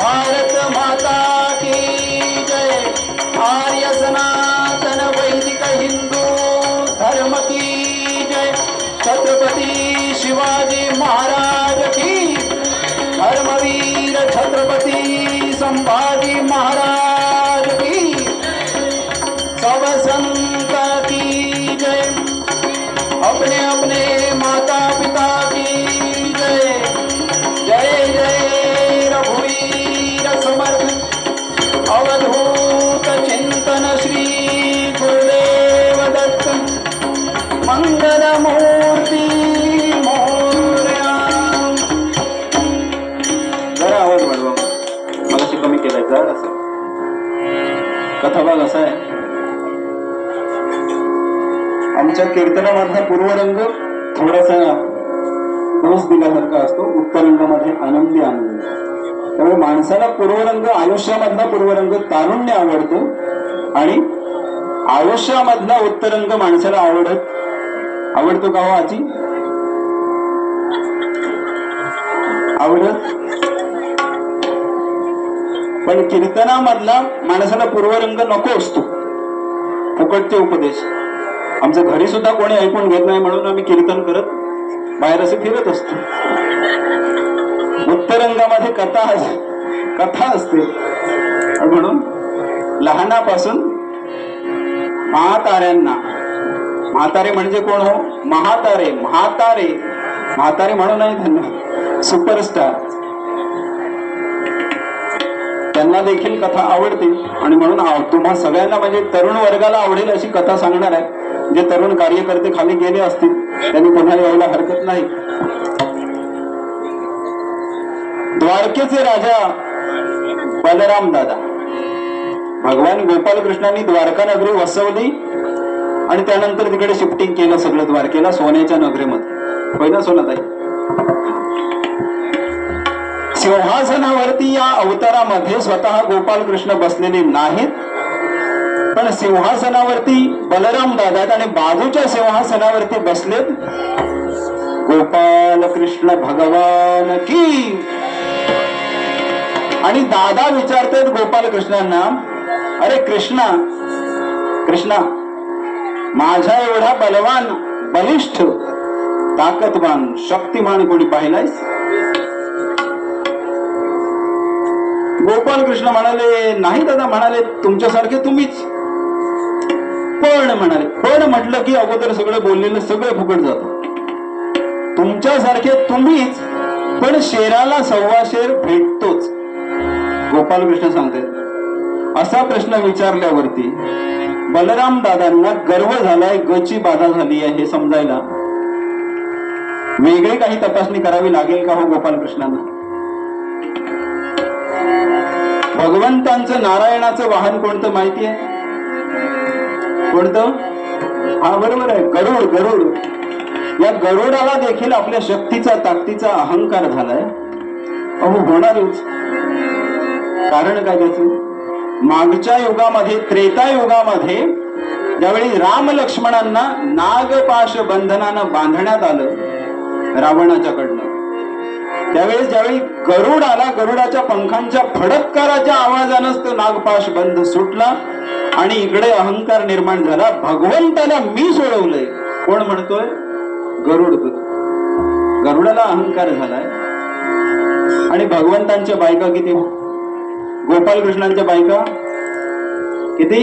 भारत माता की जय. आर्य सनातन वैदिक हिंदू धर्म की जय. छत्रपती शिवाजी महाराज की. धर्मवीर छत्रपती संभाजी महाराज की. सब संत की जय. अपने अपने माता पिता की जय. जय जय रघुवीर समर्थ अवधूत चिंतन श्री गुरुदेव दत्त मंगल मूर्ती मोरया. जरा आवाज वाढवा, मगाशी कमी केलाय जरा. असं कथाभाग असा आहे, आमच्या कीर्तनामधला पूर्वरंग थोडासा दोष दिल्यासारखा असतो, उत्तरंगामध्ये आनंदी आनंद. त्यामुळे माणसाला पूर्वरंग, आयुष्यामधला पूर्वरंग तारुण्य आवडतो आणि आयुष्यामधला उत्तरंग माणसाला आवडतो का हो आजी? आवडत. पण कीर्तनामधला माणसाला पूर्वरंग नको असतो, फुकटचे उपदेश. आमच्या घरी सुद्धा कोणी ऐकून घेत नाही म्हणून आम्ही कीर्तन करत बाहेर असे फिरत असतो. उत्तरंगामध्ये कथा असते म्हणून लहानापासून म्हाताऱ्यांना, म्हातारे म्हणजे कोण हो? महातारे, म्हातारे, म्हातारे म्हणू नाही त्यांना, सुपरस्टार, त्यांना देखील कथा आवडते आणि म्हणून तुम्हा सगळ्यांना म्हणजे तरुण वर्गाला आवडेल अशी कथा सांगणार आहे. जे तरुण कार्यकर्ते खाली गेले असतील त्यांनी पुन्हा यायला हरकत नाही. द्वारकेचे राजा बलराम दादा, भगवान गोपालकृष्णांनी द्वारका नगरी वसवली आणि त्यानंतर तिकडे शिफ्टिंग केलं सगळं द्वारकेला, सोन्याच्या नगरीमध्ये. होय ना सोनाताई? सिंहासनावरती या अवतारामध्ये स्वतः गोपालकृष्ण बसलेले नाहीत, पण सिंहासनावरती बलराम दादा आणि बाजूच्या सिंहासनावरती बसलेत गोपालकृष्ण भगवान की. आणि दादा विचारतात गोपालकृष्णांना, अरे कृष्णा, कृष्णा, माझ्या एवढा बलवान, बलिष्ठ, ताकदवान, शक्तिमान कोणी पाहिलायस? गोपालकृष्ण म्हणाले, नाही दादा. म्हणाले, तुमच्यासारखे तुम्हीच. पण म्हणाले, पण म्हटलं की अगोदर सगळं बोललेलं सगळं फुकट जातं. तुमच्यासारखे तुम्हीच, पण शेराला सव्वा शेर भेटतोच. गोपालकृष्ण सांगतात. असा प्रश्न विचारल्यावरती बलराम दादांना गर्व झालाय, गची बाधा झाली आहे हे समजायला वेगळी काही तपासणी करावी लागेल का हो गोपालकृष्णांना? भगवंतांचं, नारायणाचं वाहन कोणतं माहिती आहे? कोणतं? हा बरोबर आहे, गरुड. गरुड. या गरुडाला देखील आपल्या शक्तीचा, ताकदीचा अहंकार झालाय. अहो होणारच. कारण काय त्याचं? मागच्या युगामध्ये, त्रेता युगामध्ये, ज्यावेळी राम लक्ष्मणांना नागपाश बंधनानं बांधण्यात आलं रावणाच्याकडनं, त्यावेळेस ज्यावेळी गरुड आला, गरुडाच्या पंखांच्या फडत्काराच्या आवाजानंच तो नागपाश बंध सुटला आणि इकडे अहंकार निर्माण झाला. भगवंताला मी सोडवलंय. कोण म्हणतोय? गरुड. गरुडाला अहंकार झालाय. आणि भगवंतांच्या बायका किती? गोपालकृष्णांच्या बायका किती?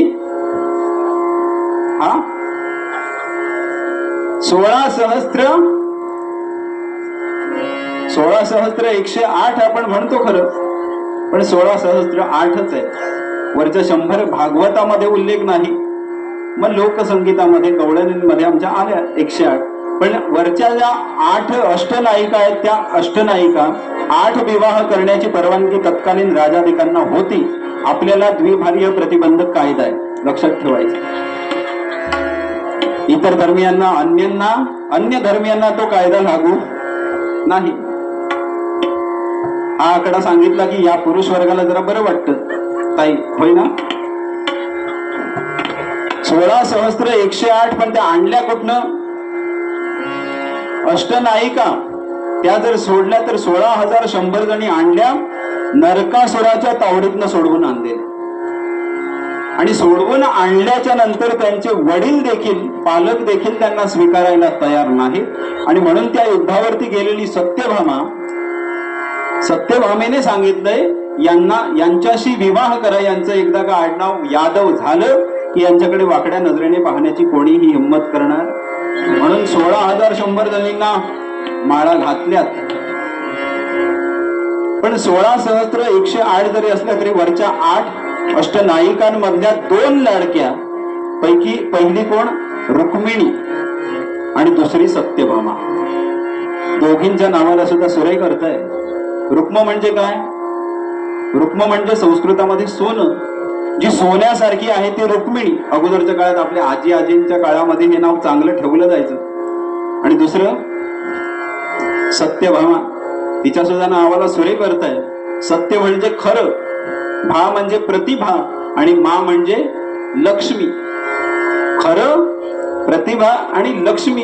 हा, 16 सहस्त्र. 16 सहस्त्र 108 आपण म्हणतो खरं, पण 16 सहस्त्र 8च आहे. वरच्या 100 भागवतामध्ये उल्लेख नाही, मग लोकसंगीतामध्ये, गवळणींमध्ये आमच्या आल्या 108. पण वरच्या ज्या 8 अष्टनायिका आहेत, त्या अष्टनायिका 8 विवाह करण्याची परवानगी तत्कालीन राजाधिकांना होती. आपल्याला द्विभार्य प्रतिबंधक कायदा आहे, लक्षात ठेवायचं. इतर धर्मियांना, अन्य धर्मियांना तो कायदा लागू नाही. हा आकडा सांगितला की या पुरुष वर्गाला जरा बरं वाटतं ताई, होय ना? 16 सहस्त्र 108, पण त्या आणल्या कुठनं? अष्टनायिका. त्या जर सोडल्या तर 16,100 जणी आणल्या, नरकासुराच्या तावडीतनं सोडवून आणले. आणि सोडवून आणल्याच्या नंतर त्यांचे वडील देखील, पालक देखील त्यांना स्वीकारायला तयार नाही. आणि म्हणून त्या युद्धावरती गेलेली सत्यभामेने सांगितलंय, यांच्याशी विवाह करा. यांचं एकदा का आडनाव यादव झालं की यांच्याकडे वाकड्या नजरेने पाहण्याची कोणीही हिंमत करणार. म्हणून 16,100 जणींना माळा घातल्यात. पण 16 सहस्त्र 108 जरी असल्या तरी वरच्या 8 अष्टनायिकांमधल्या 2 लाडक्या पैकी पहिली कोण? रुक्मिणी आणि दुसरी सत्यभामा. दोघींच्या नावाला सुद्धा सुरेख अर्थ आहे. रुक्म म्हणजे काय? रुक्म म्हणजे संस्कृतामध्ये सोनं. जी सोन्यासारखी आहे ती रुक्मिणी. अगोदरच्या काळात आपल्या आजींच्या काळामध्ये हे नाव चांगलं ठेवलं जायचं. आणि दुसरं सत्यभामा, तिच्या सुद्धा नावाला सुरेख अर्थ आहे. सत्य म्हणजे खरं, भा म्हणजे प्रतिभा आणि मा म्हणजे लक्ष्मी. खरं, प्रतिभा आणि लक्ष्मी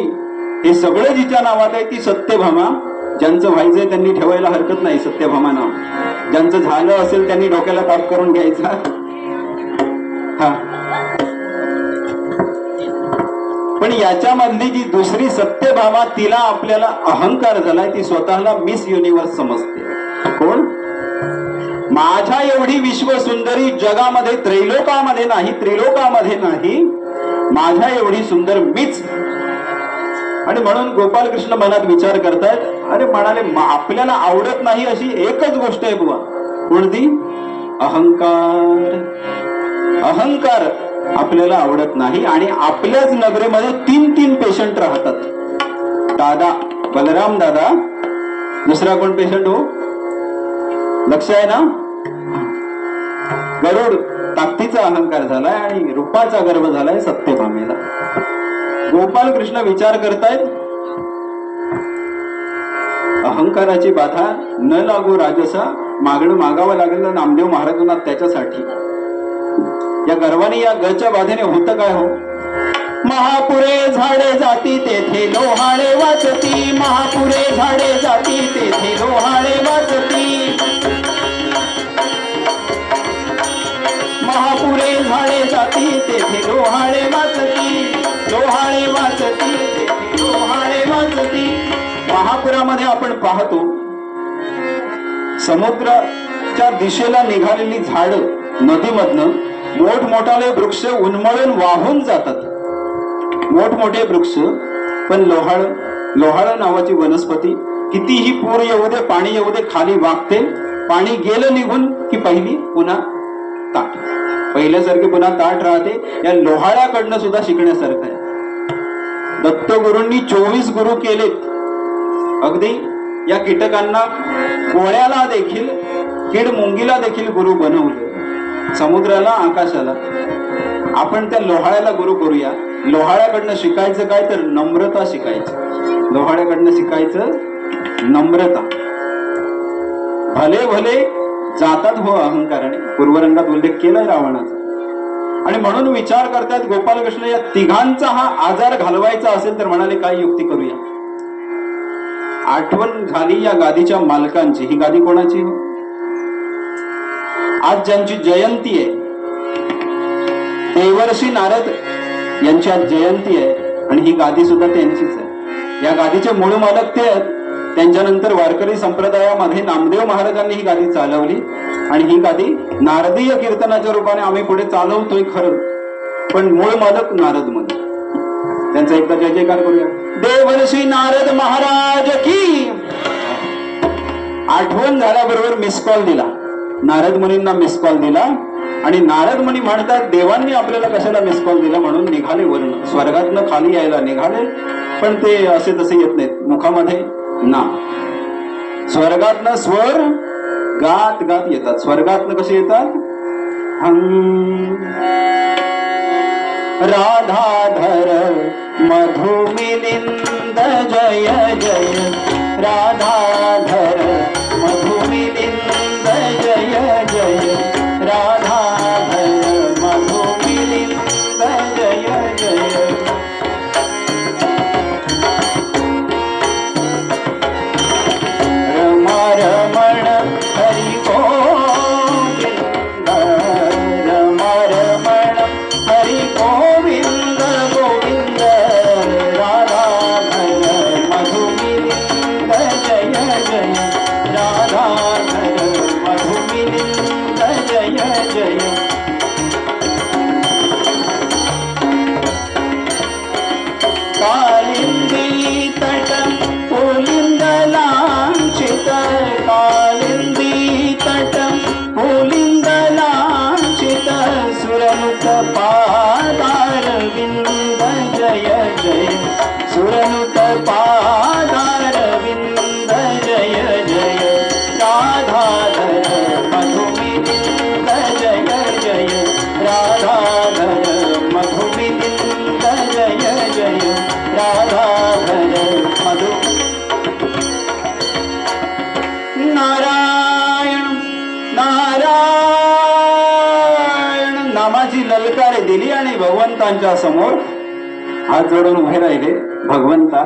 हे सगळं जिच्या नावात आहे ती सत्यभामा. ज्यांचं व्हायचंय त्यांनी ठेवायला हरकत नाही सत्यभामा नाव. ज्यांचं झालं असेल त्यांनी डोक्याला ताप करून घ्यायचा. हा, पण याच्यामधली जी दुसरी सत्यभामा, तिला आपल्याला अहंकार झालाय. ती स्वतःला मिस युनिव्हर्स समजते. कोण? माझ्या एवढी विश्व सुंदरी जगामध्ये, त्रैलोकामध्ये नाही माझ्या एवढी सुंदर मीच. आणि म्हणून गोपालकृष्ण मनात विचार करतायत, अरे म्हणाले आपल्याला आवडत नाही अशी एकच गोष्ट आहे बुवा. कोणती? अहंकार. अहंकार आपल्याला आवडत नाही. आणि आपल्याच नगरीमध्ये 3 पेशंट राहतात. दादा, बलराम दादा, दुसरा कोण पेशंट हो? लक्ष आहे ना? गरुड ताकदीचा अहंकार झालाय आणि रूपाचा गर्व झालाय सत्यभामेला. गोपालकृष्ण विचार करतायत, अहंकाराची बाधा न लागू राजसा, मागणं मागावं लागेल नामदेव महाराजांना त्याच्यासाठी. या गर्वाने, या गच्या बाधेने होतं काय हो? महापुरे झाडे जाती तेथे लोहाळे वाचती, महापुरे झाडे जाती तेथे लोहाळे वाचती, महापुरे झाडे जाती तेथे लोहाळे वाचती, लोहाळे वाचती तेथे लोहाळे वाचती. महापुरामध्ये आपण पाहतो समुद्राच्या दिशेला निघालेली झाडं नदीमधनं मोठमोठाले वृक्ष उन्मळून वाहून जातात. मोठमोठे वृक्ष, पण लोहाळ नावाची वनस्पती कितीही पूर येऊ दे, पाणी येऊ दे, खाली वागते. पाणी गेलं निघून की पहिली पुन्हा ताट, पहिल्यासारखे पुन्हा ताट राहते. या लोहाळ्याकडनं सुद्धा शिकण्यासारखं आहे. दत्तगुरूंनी 24 गुरु केलेत. अगदी या कीटकांना, कोळ्याला देखील, कीड मुंगीला देखील गुरु बनवलं. समुद्राला, आकाशाला. आपण त्या लोहाळ्याला गुरु करूया. लोहाळ्याकडनं शिकायचं काय? तर नम्रता शिकायची. लोहाळ्याकडनं शिकायचं नम्रता. भले भले जातात हो अहंकाराने, पूर्वरंगात उल्लेख केलाय रावणाचा. आणि म्हणून विचार करतात गोपालकृष्ण, या तिघांचा हा आजार घालवायचा असेल तर म्हणाले काय युक्ती करूया. आठवण झाली या गादीच्या मालकांची. ही गादी कोणाची हो? आज ज्यांची जयंती आहे, देवर्षी नारद यांची आज जयंती आहे. आणि ही गादी सुद्धा त्यांचीच आहे. या गादीचे मूळ मालक ते आहेत. त्यांच्यानंतर वारकरी संप्रदायामध्ये नामदेव महाराजांनी ही गादी चालवली. आणि ही गादी नारदीय कीर्तनाच्या रूपाने आम्ही पुढे चालवतोय खरं, पण मूळ मालक नारद मुनी. त्यांचा एकदा जय जयकार करूया. देवर्षी नारद महाराज की. आठवण झाल्याबरोबर मिस कॉल दिला, नारद मुनींना मिस कॉल दिला. आणि नारद मुनी म्हणतात, देवांनी आपल्याला कशाला मिस कॉल दिला? म्हणून निघाले वरून, स्वर्गातनं खाली यायला निघाले. पण ते असे तसे येत नाहीत, मुखामध्ये ना. स्वर्गातनं स्वर गात गात येतात. स्वर्गातनं कसे येतात? राधाधर मधुमिलिंद जय जय, राधाधर मधुमिलिंद जय जय, राधाधर मधुमिलिंद जय जय. रमण हरि गोविंद, रमण हरि गोविंद गोविंद, राधाधर मधुमिलिंद जय जय, राधाधर मधुमिलिंद जय जय. कालिंदी तट पुलिंद लांछित, कालिंदी तट पुलिंद लांछित, सुरनुत पादार विंद जय जय, सुरनुत पादार विंद जय जय, राधाधर मधुमिलिंद जय जय, राधाधर मधुमिलिंद जय जय, राधाधर मधु. नारायण नारायण नामाची ललकारे दिली आणि भगवंतांच्या समोर हात जोडून उभे राहिले. भगवंता,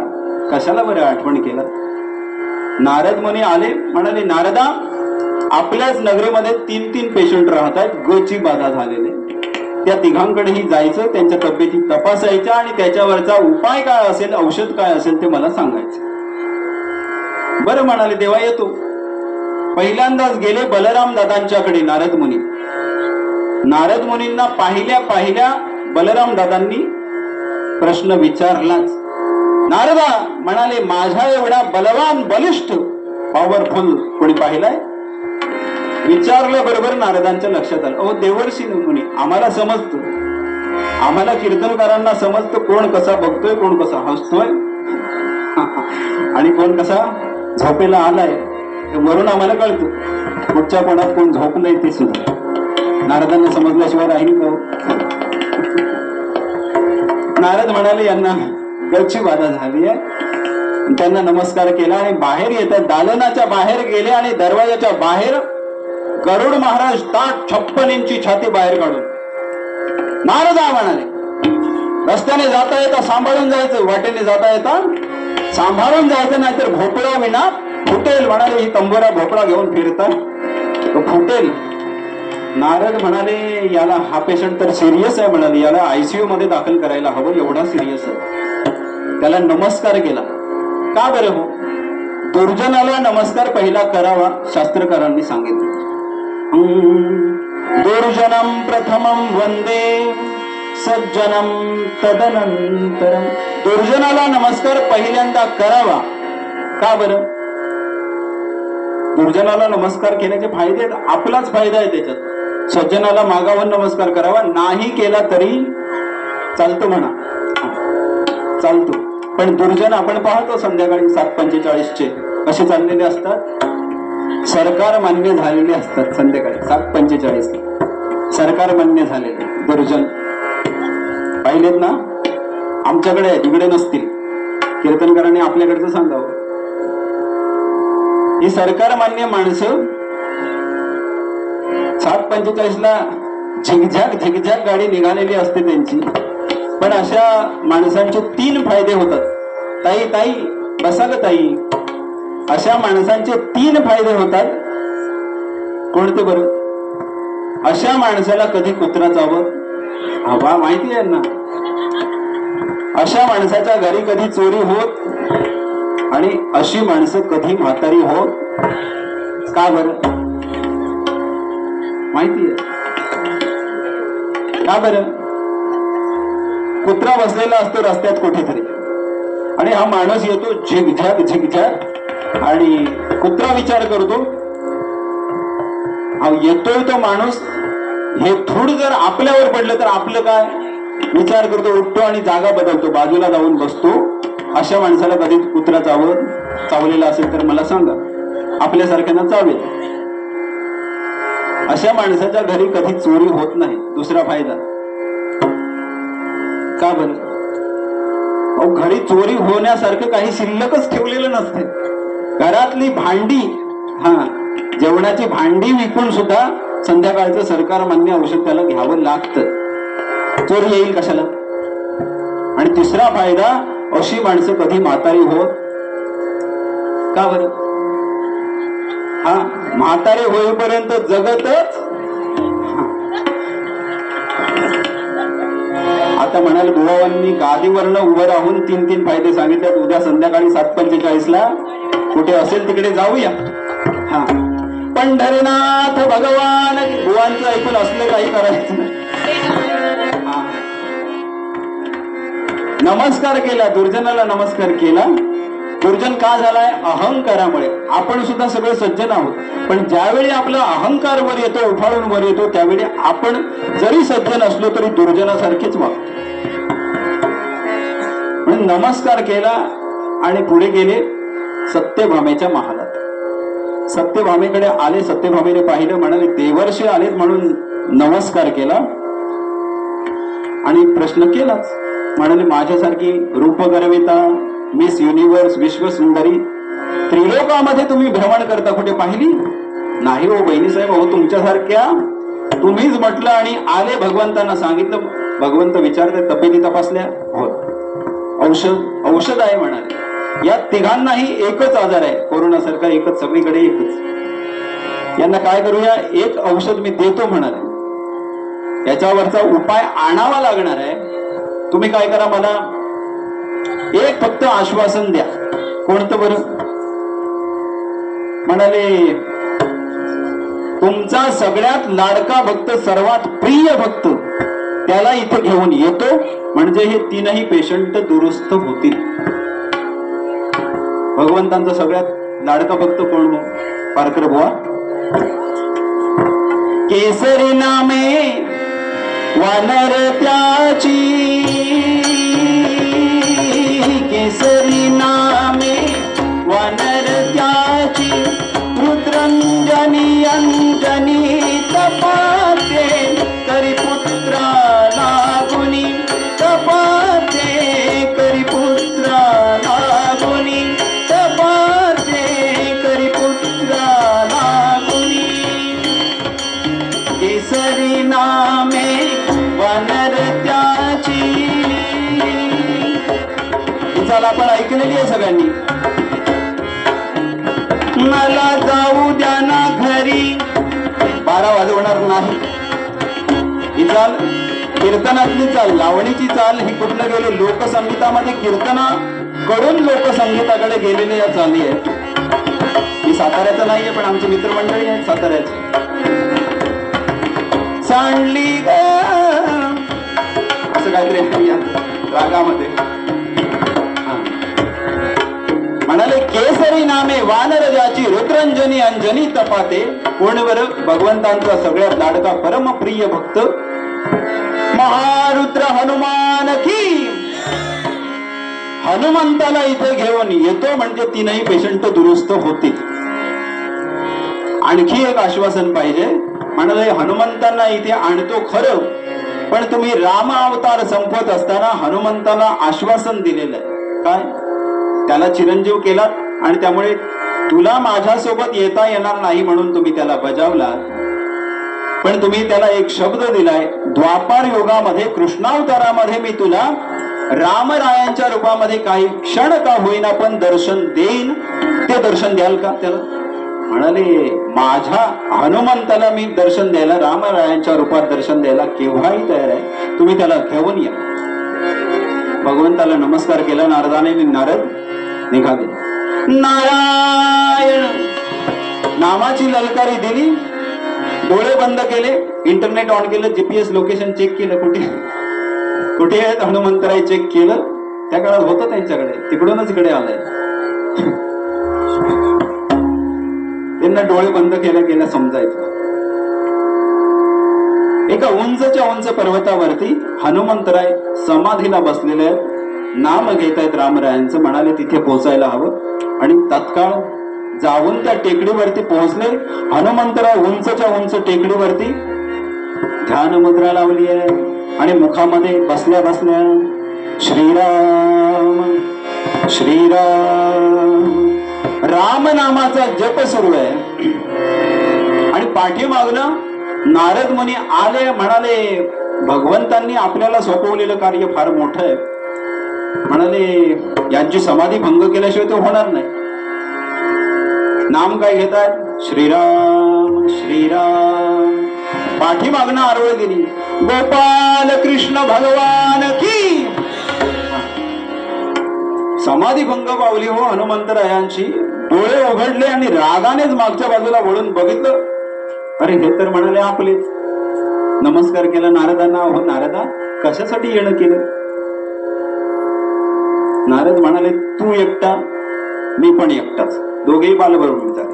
कशाला बरं आठवण केलं? नारद मुनी आले. म्हणाले, नारदा, आपल्याच नगरीमध्ये 3 पेशंट राहत आहेत, गची बाधा झालेले. त्या तिघांकडेही जायचं, त्यांच्या तब्येती तपासायच्या आणि त्याच्यावरचा उपाय काय असेल, औषध काय असेल ते मला सांगायचं. बरं म्हणाले, देवा येतो. पहिल्यांदाच गेले बलराम दादांच्याकडे नारद मुनी. नारद मुनींना पाहिल्या पाहिल्या बलराम दादांनी प्रश्न विचारलाच. नारदा म्हणाले, माझ्या एवढा बलवान बलिष्ठ पॉवरफुल कोणी पाहिलाय? विचारल्या बरोबर नारदांच्या लक्षात आलं, अहो देवर्षी मुनी, आम्हाला समजतं, आम्हाला कीर्तनकारांना समजतं कोण कसा बघतोय, कोण कसा हसतोय आणि कोण कसा झोपेला आलाय, वरून आम्हाला कळतं. पुढच्या कोणात कोण झोपलंय ते सुद्धा नारदांना समजल्याशिवाय राहील का? नारद म्हणाले, यांना गच्ची बाधा झाली आहे. त्यांना नमस्कार केला आणि बाहेर येतात. दालनाच्या बाहेर गेले आणि दरवाजाच्या बाहेर गरुड महाराज 56 इंची छाती बाहेर काढून नारदा म्हणाले, रस्त्याने जाता येता सांभाळून जायचं, वाटेने जाता येता सांभाळून जायचं, नाहीतर भोपळा विना फुटेल. म्हणाले, ही तंबोरा भोपळा घेऊन फिरतात तो फुटेल. नारद म्हणाले, याला हा पेशंट तर सिरियस आहे. म्हणाले, याला आयसीयू मध्ये दाखल करायला हवं, एवढा सिरियस आहे. त्याला नमस्कार केला. का बरं हो? दुर्जनाला नमस्कार पहिला करावा शास्त्रकारांनी सांगितलं. दुर्जनम प्रथमम वंदे सज्जनम तदनंतरम. दुर्जनाला नमस्कार पहिल्यांदा करावा. का बरं? दुर्जनाला नमस्कार केल्याचे फायदे आहेत, आपलाच फायदा आहे त्याच्यात. सज्जनाला मागावून नमस्कार करावा, नाही केला तरी चालतो म्हणा, चालतो. पण दुर्जन आपण पाहतो संध्याकाळी 7:45 कसे चाललेले असतात, सरकार मान्य झालेले असतात. संध्याकाळी 7:45 सरकार मान्य झालेले दुर्जन पाहिलेत ना? आमच्याकडे तिकडे नसतील. कीर्तनकारांनी आपल्याकडचं सांगावं. ही सरकार मान्य माणसं 7:45 झिगझॅग गाडी निघालेली असते त्यांची. पण अशा माणसांचे 3 फायदे होतात. ताई बसा ग ताई. अशा माणसांचे 3 फायदे होतात. कोणते बरं? अशा माणसाला कधी कुत्रा चावत, हवा माहिती आहे ना. अशा माणसाच्या घरी कधी चोरी होत आणि अशी माणसं कधी म्हातारी होत. का बरं? माहिती आहे का बरं? कुत्रा बसलेला असतो रस्त्यात कुठेतरी आणि हा माणूस येतो झिगझॅग आणि कुत्रा विचार करतो, हा येतोय तो माणूस, हे थोडं जर आपल्यावर पडलं तर आपलं काय? विचार करतो, उठतो आणि जागा बदलतो, बाजूला जाऊन बसतो. अशा माणसाला कधी कुत्रा चावलेला असेल तर मला सांगा, आपल्यासारख्यांना चावेल. अशा माणसाच्या घरी कधी चोरी होत नाही. दुसरा फायदा. का बरं? घरी चोरी होण्यासारखं काही शिल्लकच ठेवलेलं नसते. घरातली भांडी, जेवणाची भांडी विकून सुद्धा संध्याकाळचं सरकार मान्य औषध त्याला घ्यावं लागतं. चोरी येईल कशाला? आणि तिसरा फायदा, अशी माणसं कधी म्हातारी होत. का बरं? म्हातारे होईपर्यंत जगतच. आता म्हणाल बुवांनी गादीवरनं उभं राहून 3 फायदे सांगितले. उद्या संध्याकाळी 7:45 कुठे असेल तिकडे जाऊया. पंढरीनाथ भगवान. बुवांचं ऐकून असलं काही करायचं नाही. नमस्कार केला, दुर्जनाला नमस्कार केला. दुर्जन का झालाय? अहंकारामुळे. आपण सुद्धा सगळे सज्जन आहोत, पण ज्यावेळी आपला अहंकार वर येतो, उफाळून वर येतो, त्यावेळी आपण जरी सज्जन असलो तरी दुर्जनासारखेच वागतो. म्हणून नमस्कार केला आणि पुढे गेले सत्यभामेच्या महालात. सत्यभामेकडे आले. सत्यभामेने पाहिलं, म्हणाले देवर्षी आलेत म्हणून नमस्कार केला आणि प्रश्न केलाच. म्हणाले माझ्यासारखी रूपगर्विता, मिस युनिव्हर्स, विश्वसुंदरी त्रिलोकामध्ये तुम्ही भ्रमण करता, कुठे पाहिली नाही हो बहिणी साहेब. हो तुमच्यासारख्या तुम्हीच म्हटलं आणि आले, भगवंतांना सांगितलं. भगवंत विचारते तब्येती तपासल्या? हो. औषध आहे म्हणाले. या तिघांनाही एकच आजार आहे, कोरोनासारखा एकच, सगळीकडे एकच. यांना काय करूया? एक औषध मी देतो म्हणाले. याच्यावरचा उपाय आणावा लागणार आहे. तुम्ही काय करा, मला एक फक्त आश्वासन द्या. कोणतं बरं? म्हणाले तुमचा सगळ्यात लाडका भक्त, सर्वात प्रिय भक्त त्याला इथे घेऊन येतो, म्हणजे हे तीनही पेशंट दुरुस्त होतील. भगवंतांचा सगळ्यात लाडका भक्त कोण हो? पारकर बुवा. केसरी नामे वानर त्याची, केसरी नामे वानर त्याची, रुद्रंजनी अंजनी तपाते, करी पुत्रा लागुनी तपाते, करी पुत्रा लागुनी तपाते, करी पुत्रा लागुनी. केसरी नामे वानर त्याची. ही चाल आपण ऐकलेली आहे सगळ्यांनी. मला जाऊ द्या ना घरी, 12 वाजवणार नाही. ही चाल कीर्तनातली चाल, लावणीची चाल. ही कुठलं गेले? लोकसंगीतामध्ये कीर्तनाकडून लोकसंगीताकडे गेलेले या चाली आहेत. मी साताऱ्याचं नाहीये, पण आमची मित्रमंडळी आहेत साताऱ्याची. सांडली ग असं काहीतरी रागामध्ये म्हणाले, केसरी नामे वानर ज्याची, रुद्रंजनी अंजनी तपाते. कोण बर? भगवंतांचा सगळ्यात लाडका परमप्रिय भक्त महारुद्र हनुमान की. हनुमंताला इथे घेऊन येतो, म्हणजे तीनही पेशंट दुरुस्त होतील. आणखी एक आश्वासन पाहिजे. म्हणाले, हनुमंतांना इथे आणतो खरं, पण तुम्ही राम अवतार संपवत असताना हनुमंताला आश्वासन दिलेलं आहे. काय? त्याला चिरंजीव केलात आणि त्यामुळे तुला माझ्यासोबत येता येणार नाही म्हणून तुम्ही त्याला बजावलात. पण तुम्ही त्याला एक शब्द दिलाय, द्वापार युगामध्ये कृष्णावतारामध्ये मी तुला रामरायांच्या रूपामध्ये काही क्षण का होईना पण दर्शन देईन. ते दर्शन द्याल का त्याला? म्हणाले, माझ्या हनुमंताला मी दर्शन द्यायला, रामरायांच्या रूपात दर्शन द्यायला केव्हाही तयार आहे. तुम्ही त्याला घेऊन या. भगवंताला नमस्कार केला नारदाने. नारद निघाले. नारायण नामाची ललकारी दिली, डोळे बंद केले, इंटरनेट ऑन केलं, जीपीएस लोकेशन चेक केलं, कुठे आहेत हनुमंतराय चेक केलं. त्या काळात होतं त्यांच्याकडे, तिकडूनच इकडे आलंय. त्यांना डोळे बंद केल्या समजायचं. एका उंचच्या उंच पर्वतावरती हनुमंतराय समाधीला बसलेले आहेत, नाम घेत आहेत रामरायांचं. म्हणाले, तिथे पोहोचायला हवं. आणि तत्काळ जाऊन त्या टेकडीवरती पोहोचले. हनुमंतराय उंचच्या उंच टेकडीवरती ध्यान मुद्रा लावली आहे आणि मुखामध्ये बसल्या बसल्या श्रीराम श्रीराम राम नामाचा जप सुरू आहे. आणि पाठीमागनं नारद मुनी आले. म्हणाले, भगवंतांनी आपल्याला सोपवलेलं कार्य फार मोठं आहे. म्हणाले, यांची समाधी भंग केल्याशिवाय तो होणार नाही. नाम काय घेतात? श्रीराम श्रीराम. पाठीमागनं आरोळ दिली, गोपाल कृष्ण भगवान की. समाधी भंग पावली हो हनुमंतरायांची. डोळे उघडले आणि रागानेच मागच्या बाजूला वळून बघितलं. अरे हे तर म्हणाले आपलेच. नमस्कार केला नारदांना. हो नारदा, कशासाठी येणं केलं? नारद म्हणाले, तू एकटा, मी पण एकटाच. दोघेही बालब्रह्मचारी,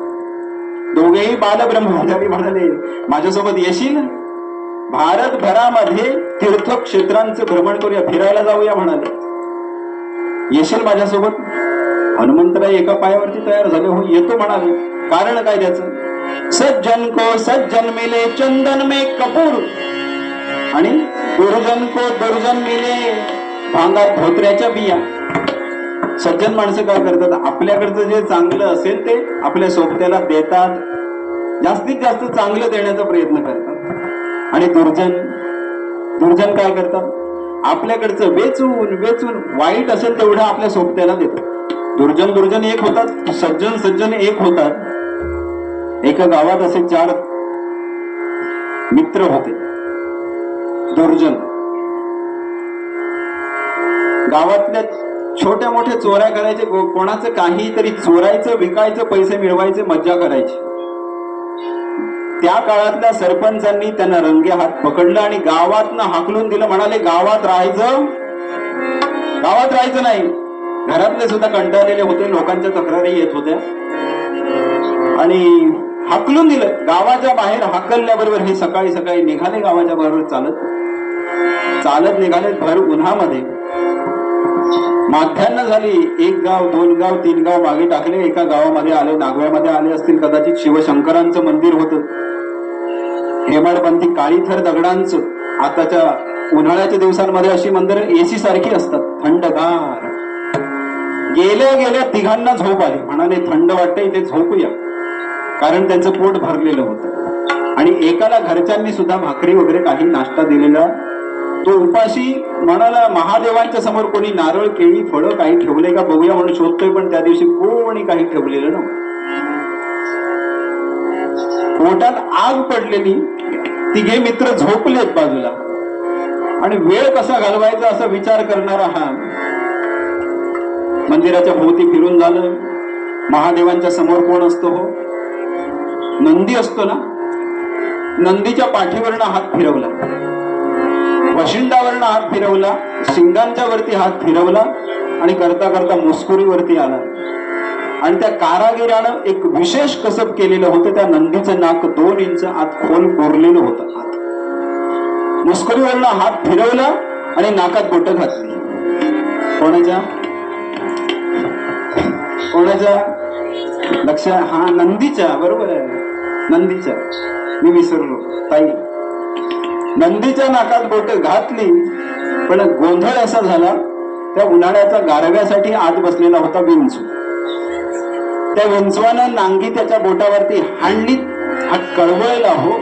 दोघेही बालब्रह्मचारी. म्हणाले, माझ्यासोबत येशील? भारतभरामध्ये तीर्थक्षेत्रांचं भ्रमण करूया, फिरायला जाऊया. म्हणाले, येशील माझ्यासोबत? हनुमंतराय एका पायावरती तयार झाले. हो येतो म्हणाले. कारण काय त्याचं? सज्जन को सज्जन मिले चंदन में कपूर, आणि दुर्जन को दुर्जन मिले भांगात धोत्र्याच्या बिया. सज्जन माणसं काय करतात? आपल्याकडचं जे चांगलं असेल ते आपल्या सोबत्याला देतात, जास्तीत जास्त चांगलं देण्याचा प्रयत्न करतात. आणि दुर्जन काय करतात? आपल्याकडचं वेचून वेचून वाईट असेल तेवढं आपल्या सोबत्याला देतात. दुर्जन एक होतात, सज्जन एक होतात. एका गावात असे 4 मित्र होते. दुर्जन गावातल्या छोट्या मोठ्या चोऱ्या करायचे, कोणाचं काही तरी चोरायचं, विकायचं, पैसे मिळवायचे, मज्जा करायची. त्या काळातल्या सरपंचांनी त्यांना रंगे हात पकडलं आणि गावातनं हाकलून दिलं. म्हणाले गावात राहायचं नाही. घरातले सुद्धा कंटाळलेले होते, लोकांच्या तक्रारी येत होत्या आणि हाकलून दिलं. गावाच्या बाहेर हाकलल्याबरोबर हे सकाळी सकाळी निघाले, गावाच्या बरोबर चालत निघाले भर उन्हामध्ये. माध्यान्ह झाली. 1 गाव 2 गाव 3 गाव मागे टाकले. एका गावामध्ये आले, नागव्यामध्ये आले असतील कदाचित. शिवशंकरांचं मंदिर होतं, हेमाडपंथी काळीथर दगडांचं. आताच्या उन्हाळ्याच्या दिवसांमध्ये अशी मंदिरं एसी सारखी असतात, थंडगार. गेल्या तिघांना झोप आली. म्हणाले थंड वाटतं, इथे झोपूया, कारण त्यांचं पोट भरलेलं होतं. आणि एकाला घरच्यांनी सुद्धा भाकरी वगैरे काही नाश्ता दिलेला. तो उपाशी म्हणाला महादेवांच्या समोर कोणी नारळ केळी फळं काही ठेवले का बघूया म्हणून शोधतोय, पण त्या दिवशी कोणी काही ठेवलेलं नव्हतं. पोटात आग पडलेली. तिघे मित्र झोपलेत बाजूला आणि वेळ कसा घालवायचा असा विचार करणारा हा मंदिराच्या भोवती फिरून झालं. महादेवांच्या समोर कोण असतो? हो, नंदी असतो ना. नंदीच्या पाठीवरनं हात फिरवला, वशिंडावरनं हात फिरवला, शिंगांच्या वरती हात फिरवला आणि करता करता मुस्कुरीवरती आला. आणि त्या कारागिरानं एक विशेष कसब केलेलं होतं. त्या नंदीचं नाक 2 इंच आत खोल कोरलेलं होतं. आत मुस्कुरीवरनं हात फिरवला आणि नाकात बोटं घातली. कोणाच्या लक्षात? हा, नंदीच्या. बरोबर आहे, नंदीच्या. मी विसरलो ताई. नंदीच्या नाकात बोटं घातली. पण गोंधळ असा झाला, त्या उन्हाळ्याच्या गारव्यासाठी आत बसलेला होता विंचू. त्या विंचवानं नांगी त्याच्या बोटावरती हाणली. हा कळवळला हो.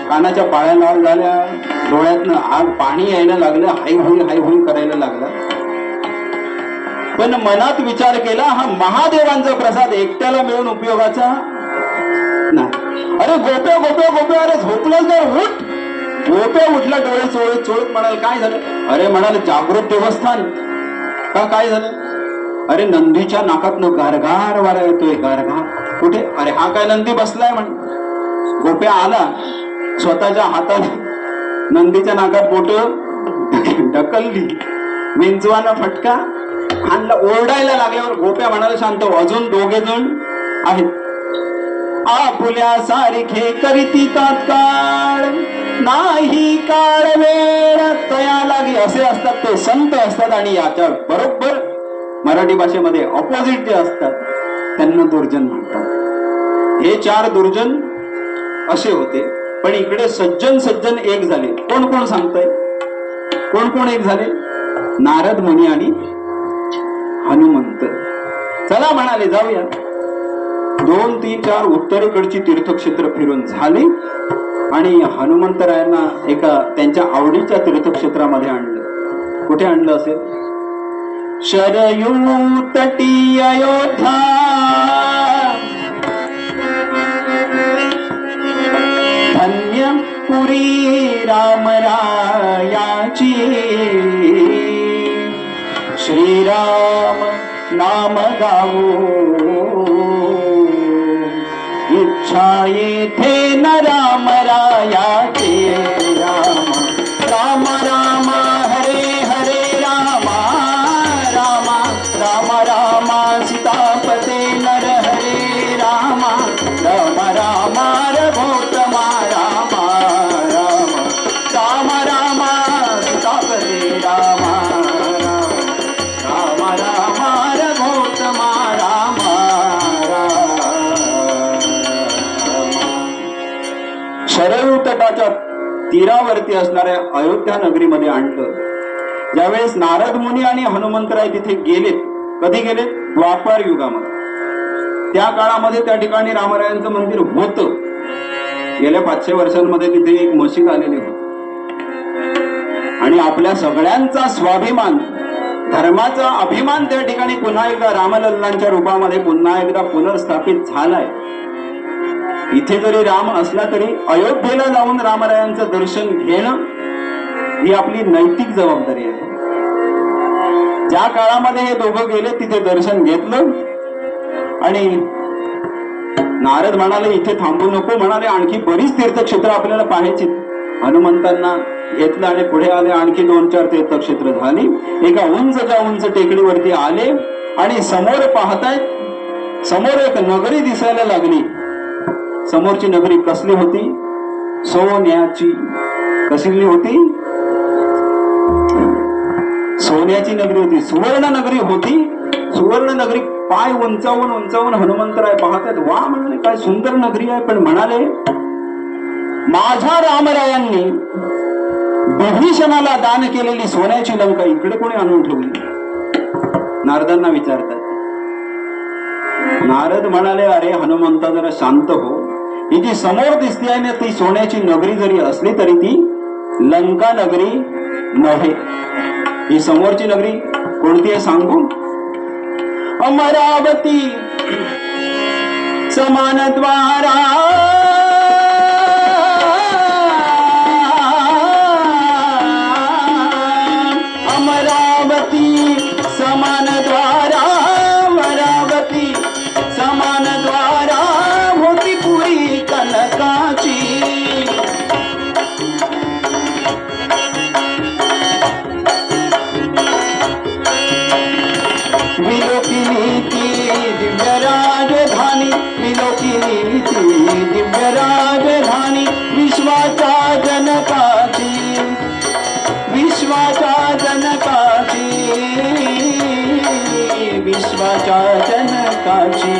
कानाच्या पाळ्या लाल झाल्या, डोळ्यातनं आग पाणी यायला लागलं, हाय होई करायला लागला. पण मनात विचार केला, हा महादेवांचा प्रसाद एकट्याला मिळून उपयोगाचा नाही. अरे गोप्या, अरे झोपलं तर उठ. गोप्या उठला, डोळे चोळत म्हणाल काय झालं? अरे म्हणाल जागृत देवस्थान का? काय झालं? अरे नंदीच्या नाकातनं गारगार वारा येतोय, गारगार. कुठे? अरे हा काय नंदी बसलाय म्हण. गोप्या आला, स्वतःच्या हाताने नंदीच्या नाकात बोट ढकलली. विंचवानं फटका आणला. ओरडायला लागल्यावर गोप्या म्हणाला शांत हो, अजून 2 जण आहेत. आपुल्या सारखे करीती तात्काळ, नाही काळ वेळ तया लागे. असे असतात ते संत असतात. आणि याच्या बरोबर मराठी भाषेमध्ये ऑपोजिट जे असतात त्यांना दुर्जन म्हणतात. हे 4 दुर्जन असे होते. पण इकडे सज्जन एक झाले. कोण सांगताय? कोण एक झाले? नारद मुनी आणि हनुमंत. चला म्हणाले जाऊया. 2, 3, 4 उत्तरेकडची तीर्थक्षेत्र फिरून झाली आणि हनुमंतरायांना एका त्यांच्या आवडीच्या तीर्थक्षेत्रामध्ये आणलं. कुठे आणलं असेल? शरयू तटी अयोध्या, धन्यपुरी रामरायाची. श्रीराम नाम गावो, इच्छा येथे न रामरायाची. राम राम हरे हरे, राम राम सीतापते नर हरे. राम राम रघुत्तमा, राम राम सीतापते. राम राम रघुत्तमा, राम शरयू तटाच्या तीरावरती असणाऱ्या अयोध्या नगरीमध्ये आणलं. ज्यावेळेस नारद मुनी आणि हनुमंतराय तिथे गेलेत. कधी गेलेत? द्वापार युगामध्ये. त्या काळामध्ये त्या ठिकाणी रामरायांचं मंदिर होतं. गेल्या 500 वर्षांमध्ये तिथे एक मशीद आलेली होती. आणि आपल्या सगळ्यांचा स्वाभिमान, धर्माचा अभिमान त्या ठिकाणी पुन्हा एकदा रामलल्लांच्या रूपामध्ये पुन्हा एकदा पुनर्स्थापित झालाय. इथे जरी राम असला तरी अयोध्येला जाऊन रामरायांचं दर्शन घेणं ही आपली नैतिक जबाबदारी आहे. ज्या काळामध्ये हे दोघं गेले तिथे दर्शन घेतलं आणि नारद म्हणाले इथे थांबू नको, म्हणाले आणखी बरीच तीर्थक्षेत्र आपल्याला पाहायची. हनुमंतांना घेतलं आणि पुढे आले. आणखी 2-4 तीर्थक्षेत्र झाली. एका उंचच्या उंच टेकडीवरती आले आणि समोर पाहतायत, समोर एक नगरी दिसायला लागली. समोरची नगरी कसली होती? सोन्याची. कसली होती? सोन्याची नगरी होती, सुवर्ण नगरी होती. सुवर्ण नगरी पाय उंचावून उंचावून हनुमंतराय पाहतात. वा म्हणाले, काय सुंदर नगरी आहे. पण म्हणाले, माझ्या रामरायांनी विभीषणाला दान केलेली सोन्याची लंका इकडे कोणी आणून ठेवली? नारदांना विचारतात. नारद म्हणाले, अरे हनुमंता जरा शांत हो. ही जी समोर दिसते आहे ना, ती सोन्याची नगरी जरी असली तरी ती लंका नगरी नव्हे. ही समोरची नगरी कोणती आहे सांगू? अमरावती समान द्वारा, अमरावती समान द्वारा, अमरावती समान द्वारा होती पुरी कनकाची. विलोकिनी ती दिव्य राजधानी, विलोकिनी ती दिव्य राजधानी विश्वाच्या जनकाची, विश्वाच्या जनकाची, विश्वाच्या जनकाची.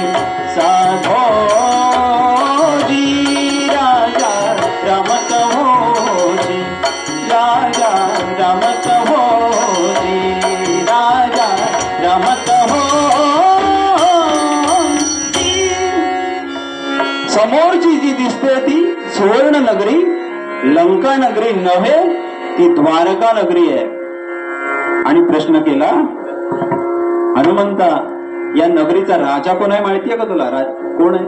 साधोजी राजा राम कहोजी, राजा राम कहोजी, राजा राम कहोजी. समोरची जी दिसते ती सुवर्ण नगरी लंका नगरी नव्हे, ती द्वारका नगरी आहे. आणि प्रश्न केला, हनुमंता या नगरीचा राजा कोण आहे माहितीये का तुला? कोण आहे?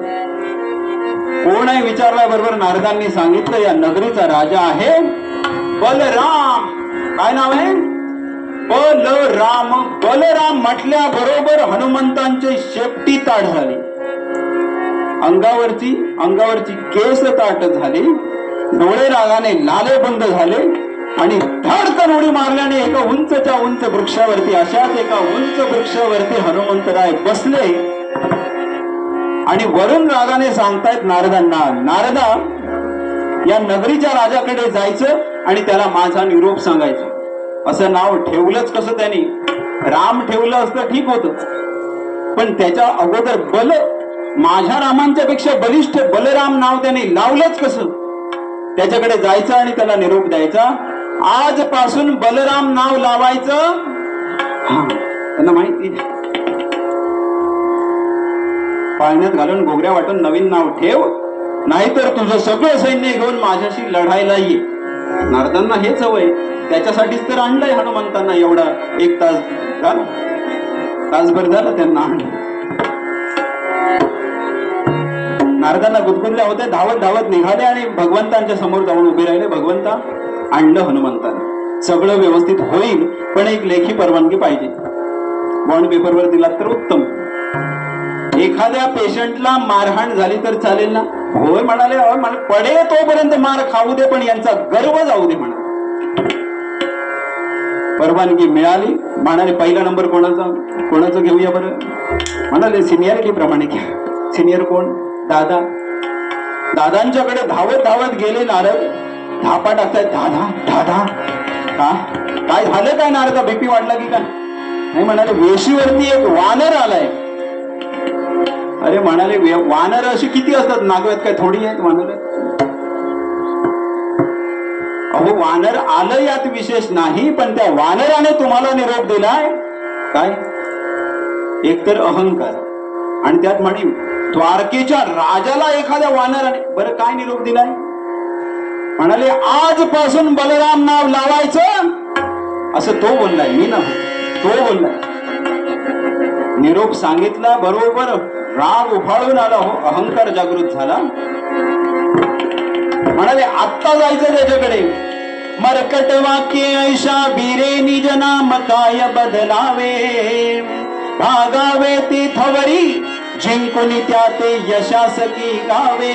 कोण आहे विचारला बरोबर नारदांनी सांगितलं, या नगरीचा राजा आहे बलराम. काय नाव आहे? बलराम. बलराम म्हटल्या बरोबर हनुमंतांचे शेपटी ताट झाली, अंगावरची केस ताट झाली, डोळे रागाने लाले बंद झाले आणि धडकन उडी मारल्याने एका उंचच्या उंच वृक्षावरती, अशाच एका उंच वृक्षावरती हनुमंतराय बसले आणि वरून रागाने सांगतायत नारदांना, नारदा या नगरीच्या राजाकडे जायचं आणि त्याला माझा निरोप सांगायचा. असं नाव ठेवलंच कसं त्यांनी? राम ठेवलं असतं ठीक होतं, पण त्याच्या अगोदर बल, माझ्या रामांच्या पेक्षा बलिष्ठ बलराम नाव त्यांनी लावलंच कसं? त्याच्याकडे जायचं आणि त्याला निरोप द्यायचा. आजपासून बलराम नाव लावायचं. त्यांना माहिती, पाळण्यात घालून घोगऱ्या वाटून नवीन नाव ठेव, नाहीतर तुझं सगळं सैन्य घेऊन माझ्याशी लढायला ये. नारदांना हेच हवंय, त्याच्यासाठीच तर आणलंय हनुमंतांना. एवढा 1 तास झाला, तासभर झालं त्यांना आणलं. नारदांना गुदगुदल्या होत्या, धावत धावत निघाले आणि भगवंतांच्या समोर जाऊन उभे राहिले. भगवंता आणलं हनुमंतांना. सगळं व्यवस्थित होईल, पण एक लेखी परवानगी पाहिजे. बॉन्ड पेपरवर दिला तर उत्तम. एखाद्या पेशंटला मारहाण झाली तर चालेल ना? होय म्हणाले, पडे तोपर्यंत मार खाऊ दे, पण यांचा गर्व जाऊ दे म्हणा. परवानगी मिळाली. म्हणाले पहिला नंबर कोणाचं घेऊया बरं? म्हणाले सिनियरिटी प्रमाणे घ्या. सिनियर कोण? दादा. दादांच्याकडे धावत धावत गेले नारद. धापा टाकतायत, दादा दादा. काय झालं काय नारदा? बीपी वाढला की काय? नाही म्हणाले, वेशीवरती एक वानर आलाय. अरे म्हणाले, वानर अशी किती असतात नागव्यात? काय थोडी आहेत वानर? अहो वानर आलं यात विशेष नाही, पण त्या वानराने तुम्हाला निरोप दिलाय काय? एकतर अहंकार, आणि त्यात म्हणे द्वारकेच्या राजाला एखाद्या वानराने बरं काय निरोप दिलाय? म्हणाले आजपासून बलराम नाव लावायचं, असं तो बोललाय, मी ना, तो बोललाय. निरोप सांगितला बरोबर राग उफाळून आला. हो, अहंकार जागृत झाला. म्हणाले आत्ता जायचं त्याच्याकडे. मरकट वाक्य ऐशा बीरे निज नाम काय बदलावे, भागावे तीर्थवरी जिंकुनी त्या ते यशासकी गावे.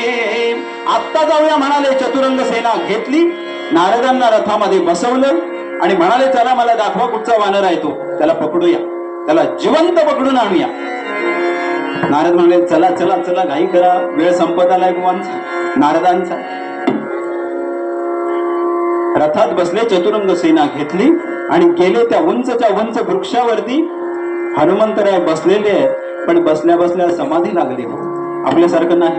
आत्ता जाऊया म्हणाले. चतुरंग सेना घेतली, नारदांना रथामध्ये बसवलं आणि म्हणाले चला मला दाखवा कुठचा वानर आहे तो, त्याला पकडूया, त्याला जिवंत पकडून आणूया. नारद म्हणाले चला चला चला घाई करा, वेळ संपत आलाय बुवांचा नारदांचा. रथात बसले, चतुरंग सेना घेतली आणि गेले त्या उंचच्या उंच वृक्षावरती. हनुमंतराय बसलेले आहेत, पण बसल्या बसल्या समाधी लागली. आपल्यासारखं नाही.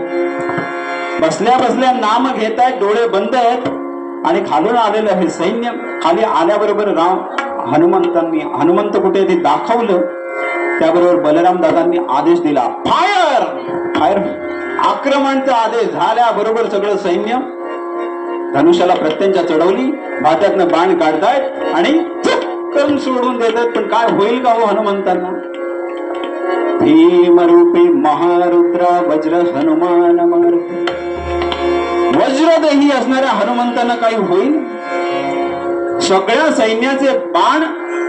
बसल्या बसल्या नाम घेत आहेत, डोळे बंद आहेत आणि खालून आलेलं हे सैन्य. खाली आल्याबरोबर हनुमंत कुठे ते दाखवलं. त्याबरोबर बलराम दादांनी आदेश दिला, फायर फायर, आक्रमणचा आदेश झाल्याबरोबर सगळं सैन्य धनुष्याला प्रत्यंचा चढवली. भात्यातनं बाण काढतायत आणि करून सोडून देतात. पण काय होईल का हो हनुमंतांना? भीमरूपी महारुद्रा वज्र हनुमान मारुती. वज्रदेही असणाऱ्या हनुमंतांना काही होईल? सगळ्या सैन्याचे बाण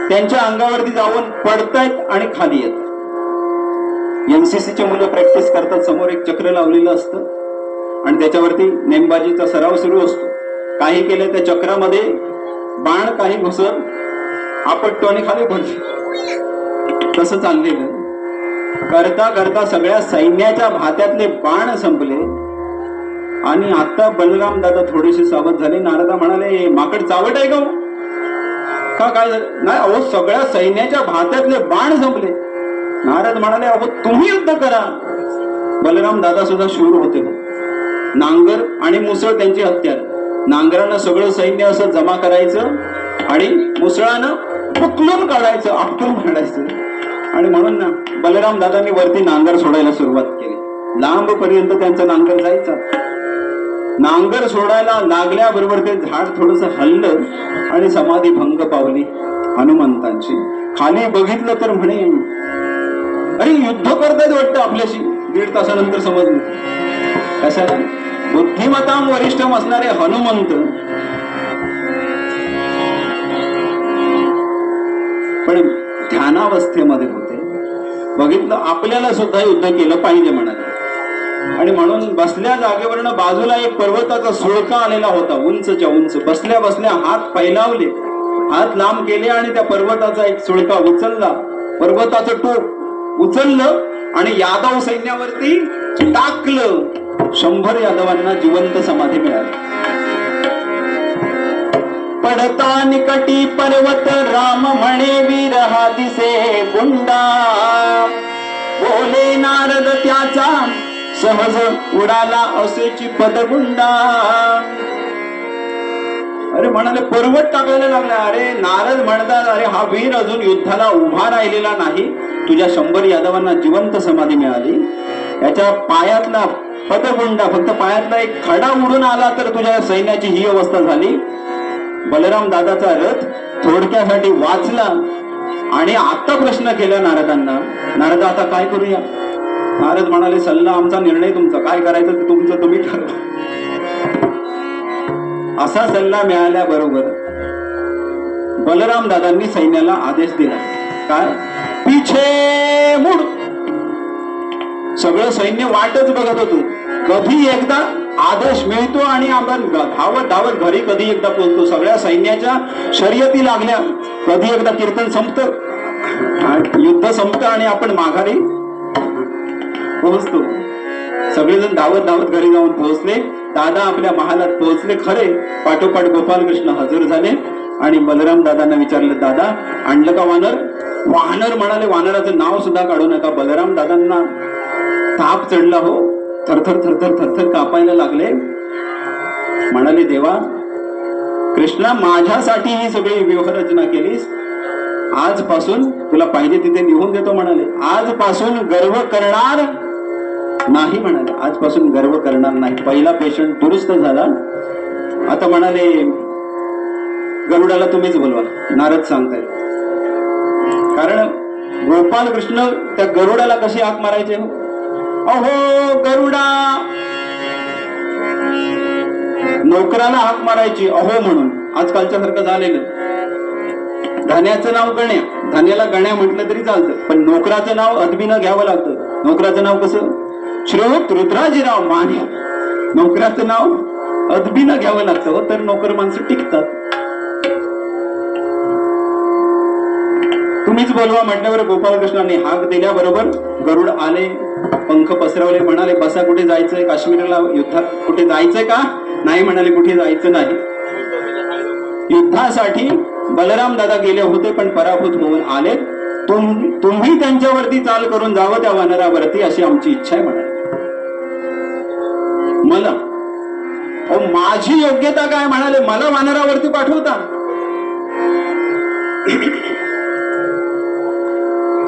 त्यांच्या अंगावरती जाऊन पडतायत आणि खाली येत. एनसीसीचे मुलं प्रॅक्टिस करतात, समोर एक चक्र लावलेलं असतं आणि त्याच्यावरती नेमबाजीचा सराव सुरू असतो. काही केलं त्या चक्रामध्ये बाण काही घुसत आपटतो आणि खाली पडतो. तसं चाललेलं. करता करता सगळ्या सैन्याच्या भात्यातले बाण संपले आणि आता बलराम दादा थोडेसे सावध झाले. नारदा म्हणाले माकड चावट आहे का काय झालं? नाही अहो, सगळ्या सैन्याच्या भात्यातले बाण संपले. नारद म्हणाले अहो तुम्ही युद्ध करा. बलराम दादा सुद्धा शूर होते. नांगर आणि मुसळ त्यांची हत्यार. नांगरानं सगळं सैन्य असं जमा करायचं आणि मुसळानं पुकलून काढायचं, आपटून काढायचं. आणि म्हणून ना बलराम दादांनी वरती नांगर सोडायला सुरुवात केली. लांब पर्यंत त्यांचा नांगर जायचा. नांगर सोडायला लागल्याबरोबर ते झाड थोडस हल्लं आणि समाधी भंग पावली हनुमंतांची. खाली बघितलं तर म्हणे अरे युद्ध करतायत वाटतं आपल्याशी. 1.5 तासानंतर समजलं कशाला? बुद्धिमताम वरिष्ठम असणारे हनुमंत पण ध्यानावस्थेमध्ये होते. बघितलं आपल्याला सुद्धा युद्ध केलं पाहिजे म्हणाले. आणि म्हणून बसल्या जागेवरनं बाजूला एक पर्वताचा सुळका आलेला होता, उंचच्या उंच. बसल्या बसल्या हात फैलावले, हात लांब केले आणि त्या पर्वताचा एक सुळका उचलला. पर्वताचं टोक उचललं आणि यादव सैन्यावरती टाकलं. 100 यादवांना जिवंत समाधी मिळाली. पडता निकटी पर्वत राम म्हणे वीर हा दिसे गुंडा. बोले नारद त्याचा सहज उडाला असेची पदगुंडा. अरे म्हणाले पर्वत टाकायला लागला. अरे नारद म्हणतात अरे हा वीर अजून युद्धाला उभा राहिलेला नाही. तुझ्या 100 यादवांना जिवंत समाधी मिळाली. याच्या पायातला पदगुंडा, फक्त पायातला एक खडा उडून आला तर तुझ्या सैन्याची ही अवस्था झाली. बलराम दादाचा रथ थोडक्यासाठी वाचला. आणि आता प्रश्न केला नारदांना, नारद आता काय करूया? नारद म्हणाले सल्ला आमचा, निर्णय तुमचा, काय करायचं ते तुमचं तुम्ही ठरवा. असा सल्ला मिळाल्याबरोबर बलराम दादांनी सैन्याला आदेश दिला, काय? पिछे मुड. सगळं सैन्य वाटच बघत होतो कधी एकदा आदेश मिळतो आणि आपण धावत धावत घरी कधी एकदा पोहोचतो. सगळ्या सैन्याच्या शर्यती लागल्या. कधी एकदा कीर्तन संपतं, युद्ध संपतं आणि आपण माघारी पोहोचतो. सगळेजण धावत धावत घरी जाऊन पोहोचले. दादा आपल्या महालात पोहोचले खरे, पाठोपाठ गोपालकृष्ण हजर झाले. आणि बलराम दादांना विचारलं, दादा आणलं का वानर? वानर म्हणाले, वानराचं नाव सुद्धा काढू नका. बलराम दादांना ताप चढला हो, थरथर थरथर थरथर कापायला लागले. म्हणाले, देवा कृष्णा, माझ्यासाठी ही सगळी व्यूहरचना केलीस. आजपासून तुला पाहिजे तिथे निघून देतो म्हणाले. आजपासून गर्व करणार नाही म्हणाले, आजपासून गर्व करणार नाही. पहिला पेशंट दुरुस्त झाला. आता म्हणाले, गरुडाला तुम्हीच बोलवा. नारद सांगतायत. कारण गोपालकृष्ण त्या गरुडाला कशी हाक मारायचे? अहो गरुडा. नोकराला हाक मारायची अहो म्हणून, आजकालच्या सारखं झालेलं. धन्याचं नाव गण्या, धन्याला गण्या म्हटलं तरी चालतं, पण नोकराचं नाव अदबीनं घ्यावं लागतं. नोकराचं नाव कसं? श्रीयुत रुद्राजीराव माने. नोकराचं नाव अदबीनं घ्यावं लागतं हो, तर नोकर माणसं टिकतात. तुम्हीच बोलवा म्हटल्यावर गोपालकृष्णांनी हाक दिल्याबरोबर गरुड आले, पंख पसरवले, म्हणाले बसा, कुठे जायचंय? काश्मीरला युद्धात कुठे जायचंय का? नाही म्हणाले, कुठे जायचं नाही. युद्धासाठी बलराम दादा गेले होते पण पराभूत होऊन आले. तुम्ही त्यांच्यावरती चाल करून जावं त्या वानरावरती, अशी आमची इच्छा आहे म्हणाले. मला माझी योग्यता काय म्हणाले? मला वानरावरती पाठवता?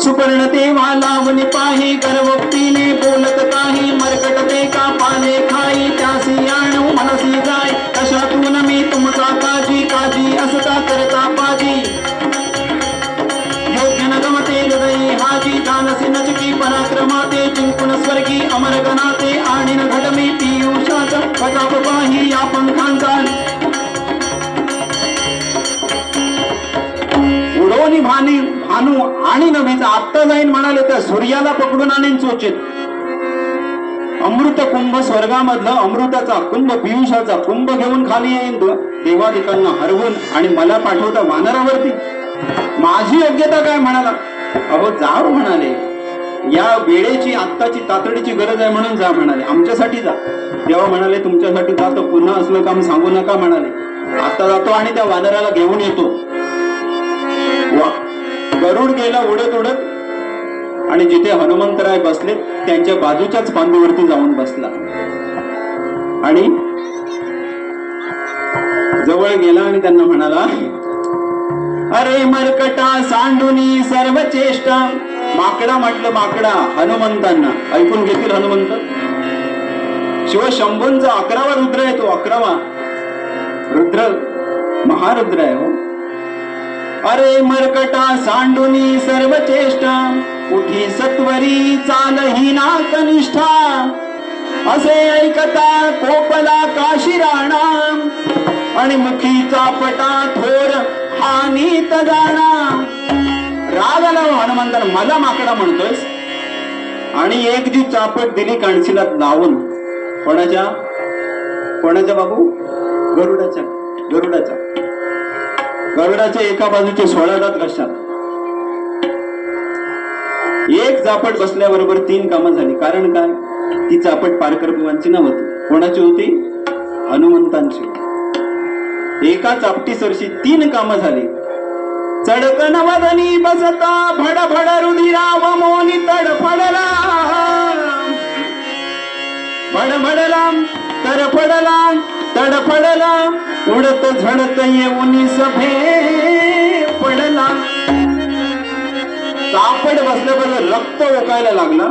सुपर्ण तेव्हा लावणी पाही, गर्भोक्तीने बोलत काही, मरकटते का पाले खाई, त्यासी आणू मनसी जाय, कशातून मी तुमचा काजी, काजी असता करता पाजी, योग्य न गमते हृदयी हाजी, दानसी नचकी पराक्रमाते, जिंकून स्वर्गी अमरगणाते, आणि न घडमी पियुषाचा प्रताप पाही या पंखांचा, उडवणी भानू आणि नभीचा आत्ता जाईन म्हणाले तर सूर्याला पकडून आणीन चोचीत. अमृत कुंभ स्वर्गामधलं अमृताचा कुंभ, पियुषाचा कुंभ घेऊन खाली येईन देवादिकांना हरवून, आणि मला पाठवता वानरावरती? माझी योग्यता काय म्हणाला? अहो जाव म्हणाले, या वेळेची आत्ताची तातडीची गरज आहे म्हणून जा म्हणाले, आमच्यासाठी जा. तेव्हा म्हणाले तुमच्यासाठी जातो, पुन्हा असलं काम सांगू नका म्हणाले. आता जातो आणि त्या वानराला घेऊन येतो. गरुड गेला उडत उडत आणि जिथे हनुमंतराय बसले त्यांच्या बाजूच्याच फांदीवरती जाऊन बसला आणि जवळ गेला आणि त्यांना म्हणाला, अरे मरकटा सांडुनी सर्व चेष्टा. माकडा म्हटलं, माकडा हनुमंतांना. ऐकून घेतील हनुमंत? शिवशंभूंचा 11वा रुद्र आहे तो, 11वा रुद्र महारुद्र आहे हो. अरे मरकटा सांडुनी सर्व चेष्टा, उठी सत्वरी चालही ना कनिष्ठा, असे ऐकता कोपला काशी राणा, आणि मुखी चापटा थोर हानीत जाणा. राग आला हनुमंताला, मला माकडा म्हणतोयस? आणि एक जी चापट दिली कणसीला लावून. कोणाच्या? कोणाच्या बाबू? गरुडाच्या. गरुडाच्या. गरुडाच्या एका बाजूचे 16 दात कशात. एक चापट बसल्याबरोबर 3 कामं झाली. कारण काय? ती चापट पारकरभुवांची नव्हती. कोणाची होती? हनुमंतांची. एका चापटी सरशी 3 कामं झाली. चडकन वदनी बसता भडभड रुधिराव मोनी तडफडला, भडभडला तरफडला तडफडला, उडत झडत येऊन सभे पडला. चापट बसल्याबरोबर रक्त ओकायला लागला,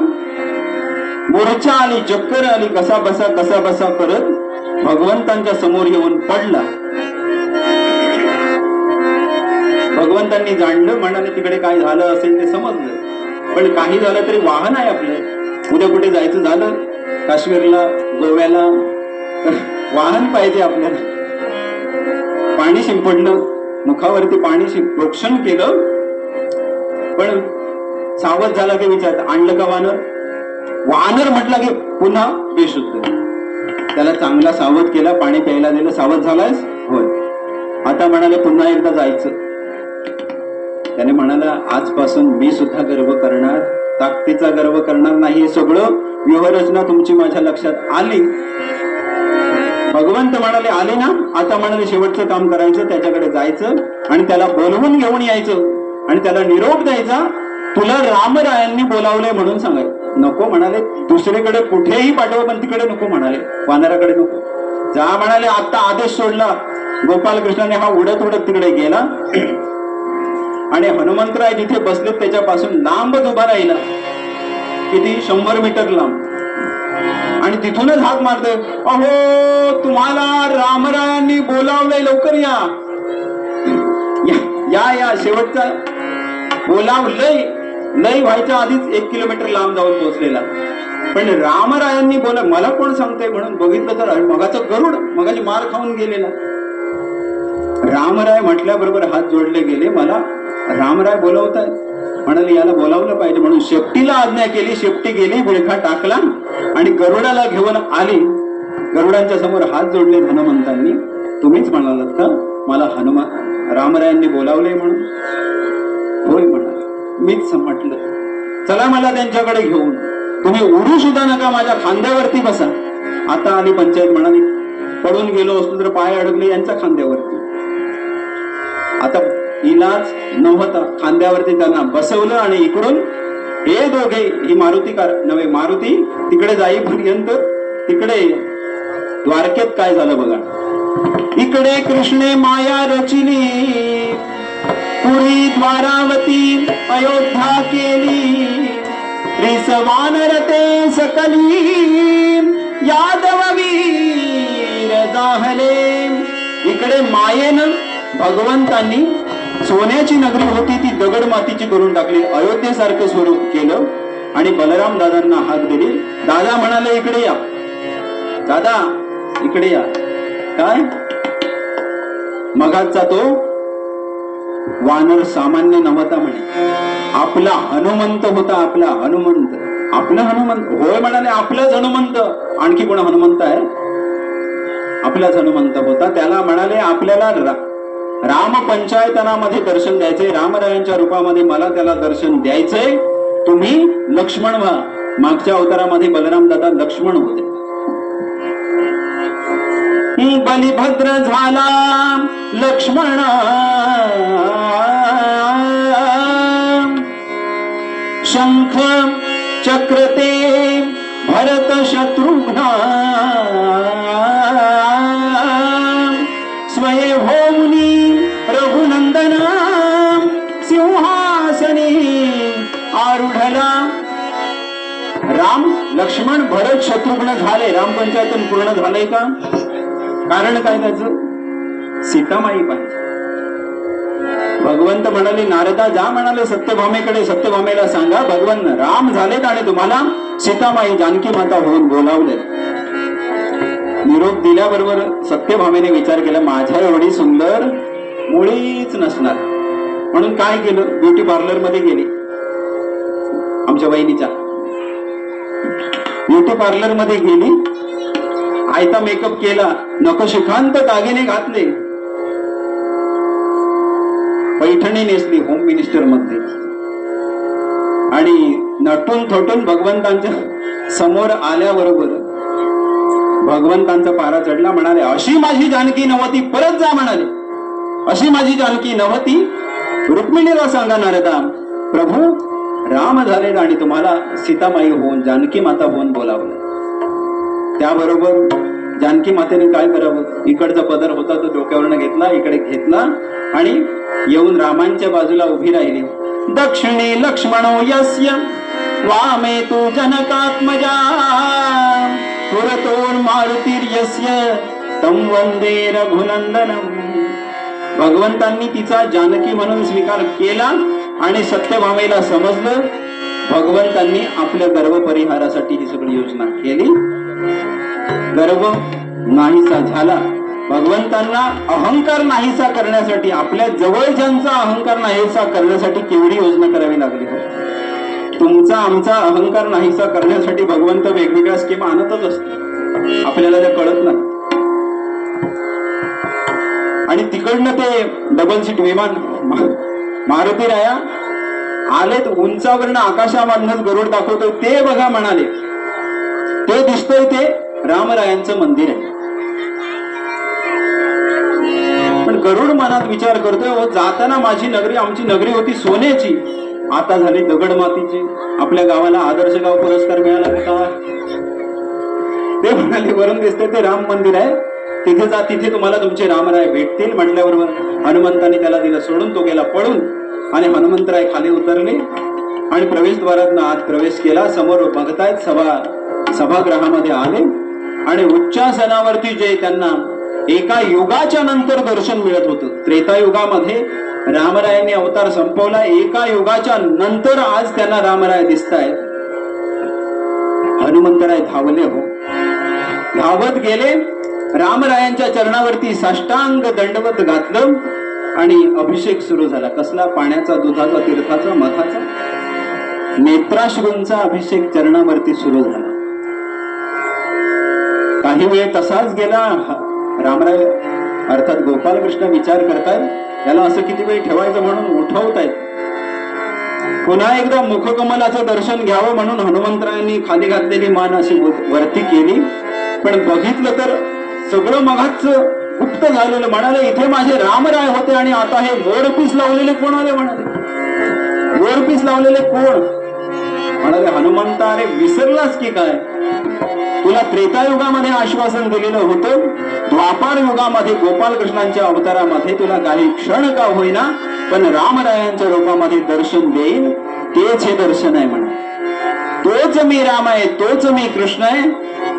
मूर्छा आली, चक्कर आली, कसा बसा करत भगवंतांच्या समोर येऊन पडला. भगवंतांनी जाणलं, म्हणाले तिकडे काय झालं असेल ते समजलं, पण काही झालं तरी वाहन आहे आपलं. उद्या कुठे जायचं झालं, काश्मीरला, गोव्याला, वाहन पाहिजे आपल्याला. पाणी शिंपडलं, मुखावरती पाणी प्रोक्षण केलं, पण सावध झाला की विचार, आणलं का वानर? वानर म्हटलं की पुन्हा बेशुद्ध. त्याला चांगला सावध केला, पाणी प्यायला दिलं. सावध झालायस? होय. आता म्हणाले पुन्हा एकदा जायचं. त्याने म्हणाला, आजपासून मी सुद्धा गर्व करणार, ताकदीचा गर्व करणार नाही. सगळं व्यूहरचना तुमची माझ्या लक्षात आली. भगवंत म्हणाले, आले ना? आता म्हणाले शेवटचं काम करायचं, त्याच्याकडे जायचं आणि त्याला बोलवून घेऊन यायचं आणि त्याला निरोप द्यायचा, तुला रामरायांनी बोलावलंय म्हणून सांगायचं. नको म्हणाले, दुसरीकडे कुठेही पाठवा, पण तिकडे नको म्हणाले, वानराकडे नको जा म्हणाले. आता आदेश सोडला गोपालकृष्णाने. हा उडत उडत तिकडे गेला आणि हनुमंतराय जिथे बसले त्याच्यापासून लांबच उभा राहिला. किती? 100 मीटर लांब. आणि तिथूनच हाक मारतोय, अहो तुम्हाला रामरायांनी बोलावलंय, लवकर या या या. शेवटचा बोलाव लय व्हायच्या आधीच 1 किलोमीटर लांब जाऊन पोहोचलेला. पण रामरायांनी बोला, मला कोण सांगतंय म्हणून बघितलं तर मगाचं गरुड, मगाची मार खाऊन गेलेला. रामराय म्हटल्याबरोबर हात जोडले गेले, मला रामराय बोलवताय. म्हणाले याला बोलावलं पाहिजे, म्हणून शेपटीला आज्ञा केली. शेपटी गेली, विळखा टाकला आणि गरुडाला घेऊन आली. गरुडांच्या समोर हात जोडले हनुमंतांनी. तुम्हीच म्हणालात का मला रामरायांनी बोलावले म्हणून? होय म्हणाले, मीच म्हटलं. चला मला त्यांच्याकडे घेऊन, तुम्ही उडू सुद्धा नका, माझ्या खांद्यावरती बसा. आता आली पंचायत. म्हणाली पडून गेलो असतो तर पाय अडकले यांच्या खांद्यावरती. आता इलाज नव्हता, खांद्यावरती त्यांना बसवलं आणि इकडून हे दोघे, ही मारुती तिकडे जाईपर्यंत तिकडे द्वारकेत काय झालं बघा. इकडे कृष्णे माया रचिली, पुरी द्वारावती अयोध्या केली. रिसवानरते सकली, यादव वीर जाहले. इकडे मायेनं भगवंतांनी सोन्याची नगरी होती ती दगड मातीची करून टाकली, अयोध्येसारखं स्वरूप केलं आणि बलराम दादांना हाक दिली. दादा म्हणाले इकडे या, दादा इकडे या. काय मगाचा तो वानर सामान्य नव्हता म्हणे, आपला हनुमंत होता. आपला हनुमंत होय म्हणाले, आपलाच हनुमंत. आणखी कोण हनुमंत आहे? आपलाच हनुमंत होता. त्याला म्हणाले आपल्याला राम पंचायतनामध्ये दर्शन द्यायचंय, रामरायांच्या रूपामध्ये मला त्याला दर्शन द्यायचंय. तुम्ही लक्ष्मण व्हा. मागच्या अवतारामध्ये बलराम दादा लक्ष्मण होते. बलिभद्र झाला लक्ष्मण, शंख चक्रते भरत शत्रुघ्न, स्वयंभूनी रघुनंदन सिंहासनी आरूढला. राम लक्ष्मण भरत शत्रुघ्न झाले. रामपंचायतन पूर्ण झालंय का? कारण काय त्याचं? सीतामाई पाहिजे. भगवंत म्हणाले नारदा जा म्हणाले सत्यभामेकडे, सत्यभामेला सांगा भगवान राम झालेत आणि तुम्हाला सीतामाई जानकी माता होऊन बोलावले. निरोप दिल्याबरोबर सत्यभामेने विचार केला माझ्या एवढी सुंदर मुळीच नसणार. म्हणून काय केलं, ब्युटी पार्लर मध्ये गेली. आमच्या वहिनीच्या ब्युटी पार्लर मध्ये गेली, आयता मेकअप केला, नखशिखांत दागिने घातले, पैठणी नेसली होम मिनिस्टर मध्ये आणि नटून थोटून भगवंतांच्या समोर आल्याबरोबर भगवंतांचा पारा चढला. म्हणाले अशी माझी जानकी नव्हती, परत जा म्हणाले. अशी माझी जानकी नव्हती. रुक्मिणीला सांगा नारदा प्रभू राम झाले आणि तुम्हाला सीतामाई होऊन जानकी माता होऊन बोलावलं. त्याबरोबर जानकी मातेने काय करावं, इकडचा पदर होता तो डोक्यावरनं घेतला, इकडे घेतला आणि येऊन रामांच्या बाजूला उभी राहिली. दक्षिणी लक्ष्मणो यस्य वामे तू जनकात्मजा, पुरतोर मारुतीर्यस्य तं वंदे रघुनंदनम. भगवंतांनी तिचा जानकी म्हणून स्वीकार केला आणि सत्यभामेला समजलं. भगवंतांनी आपल्या गर्व परिहारासाठी ही सगळी योजना केली. गर्व नाहीसा झाला. भगवंतांना अहंकार नाहीसा करण्यासाठी, आपल्या जवळच्यांचा अहंकार नाहीसा करण्यासाठी केवढी योजना करावी लागली. तुमचा आमचा अहंकार नाहीसा करण्यासाठी भगवंत वेगवेगळ्या स्कीम आणतच असतो, आपल्याला ते कळत नाही. आणि तिकडनं ते डबल सीट विमान मारुती राया आलेत, उंचावरनं आकाशामधनच गरुड दाखवतोय. ते बघा म्हणाले, ते दिसतोय ते रामरायांचं मंदिर आहे. पण गरुड मनात विचार करतोय जाताना माझी नगरी, आमची नगरी होती सोन्याची, आता झाली दगड मातीची. आपल्या गावाला आदर्श गाव पुरस्कार मिळाला का? ते म्हणाले वरून दिसते ते राम मंदिर आहे, तिथे जा, तिथे तुम्हाला तुमचे रामराय भेटतील. म्हटल्याबरोबर हनुमंताने त्याला दिलं सोडून, तो गेला पळून आणि हनुमंतराय खाली उतरले आणि प्रवेशद्वारातनं आत प्रवेश केला. समोर बघतायत सभागृहामध्ये आले आणि उच्चासनावरती जे त्यांना एका युगाच्या नंतर दर्शन मिळत होतं. त्रेतायुगामध्ये रामरायांनी अवतार संपवला, एका युगाच्या नंतर आज त्यांना रामराय दिसतायत. हनुमंतराय धावले हो, धावत गेले, रामरायांच्या चरणावरती साष्टांग दंडवत घातलं आणि अभिषेक सुरू झाला. कसला? पाण्याचा, दुधाचा, तीर्थाचा, मठाचा, नेत्राश्रूंचा अभिषेक चरणावरती सुरू झाला. काही वेळ तसाच गेला. रामराय अर्थात गोपालकृष्ण विचार करतायत याला असं किती वेळ ठेवायचं म्हणून उठवतायत. पुन्हा एकदा मुखकमलाचं दर्शन घ्यावं म्हणून हनुमंतरायांनी खाली घातलेली मान अशी वरती केली. पण बघितलं तर सगळं मगाच गुप्त झालेलं. म्हणाले इथे माझे रामराय होते आणि आता हे मोरपीस लावलेले कोण आले? म्हणाले मोरपीस लावलेले कोण? म्हणाले हनुमंता, अरे विसरलास की काय? तुला त्रेतायुगामध्ये आश्वासन दिलेलं होतं, द्वापार युगामध्ये गोपालकृष्णांच्या अवतारामध्ये तुला काही क्षण का होईना पण रामरायांच्या रूपामध्ये दर्शन देईन. तेच हे दर्शन आहे म्हणा. तोच मी राम आहे, तोच मी कृष्ण आहे.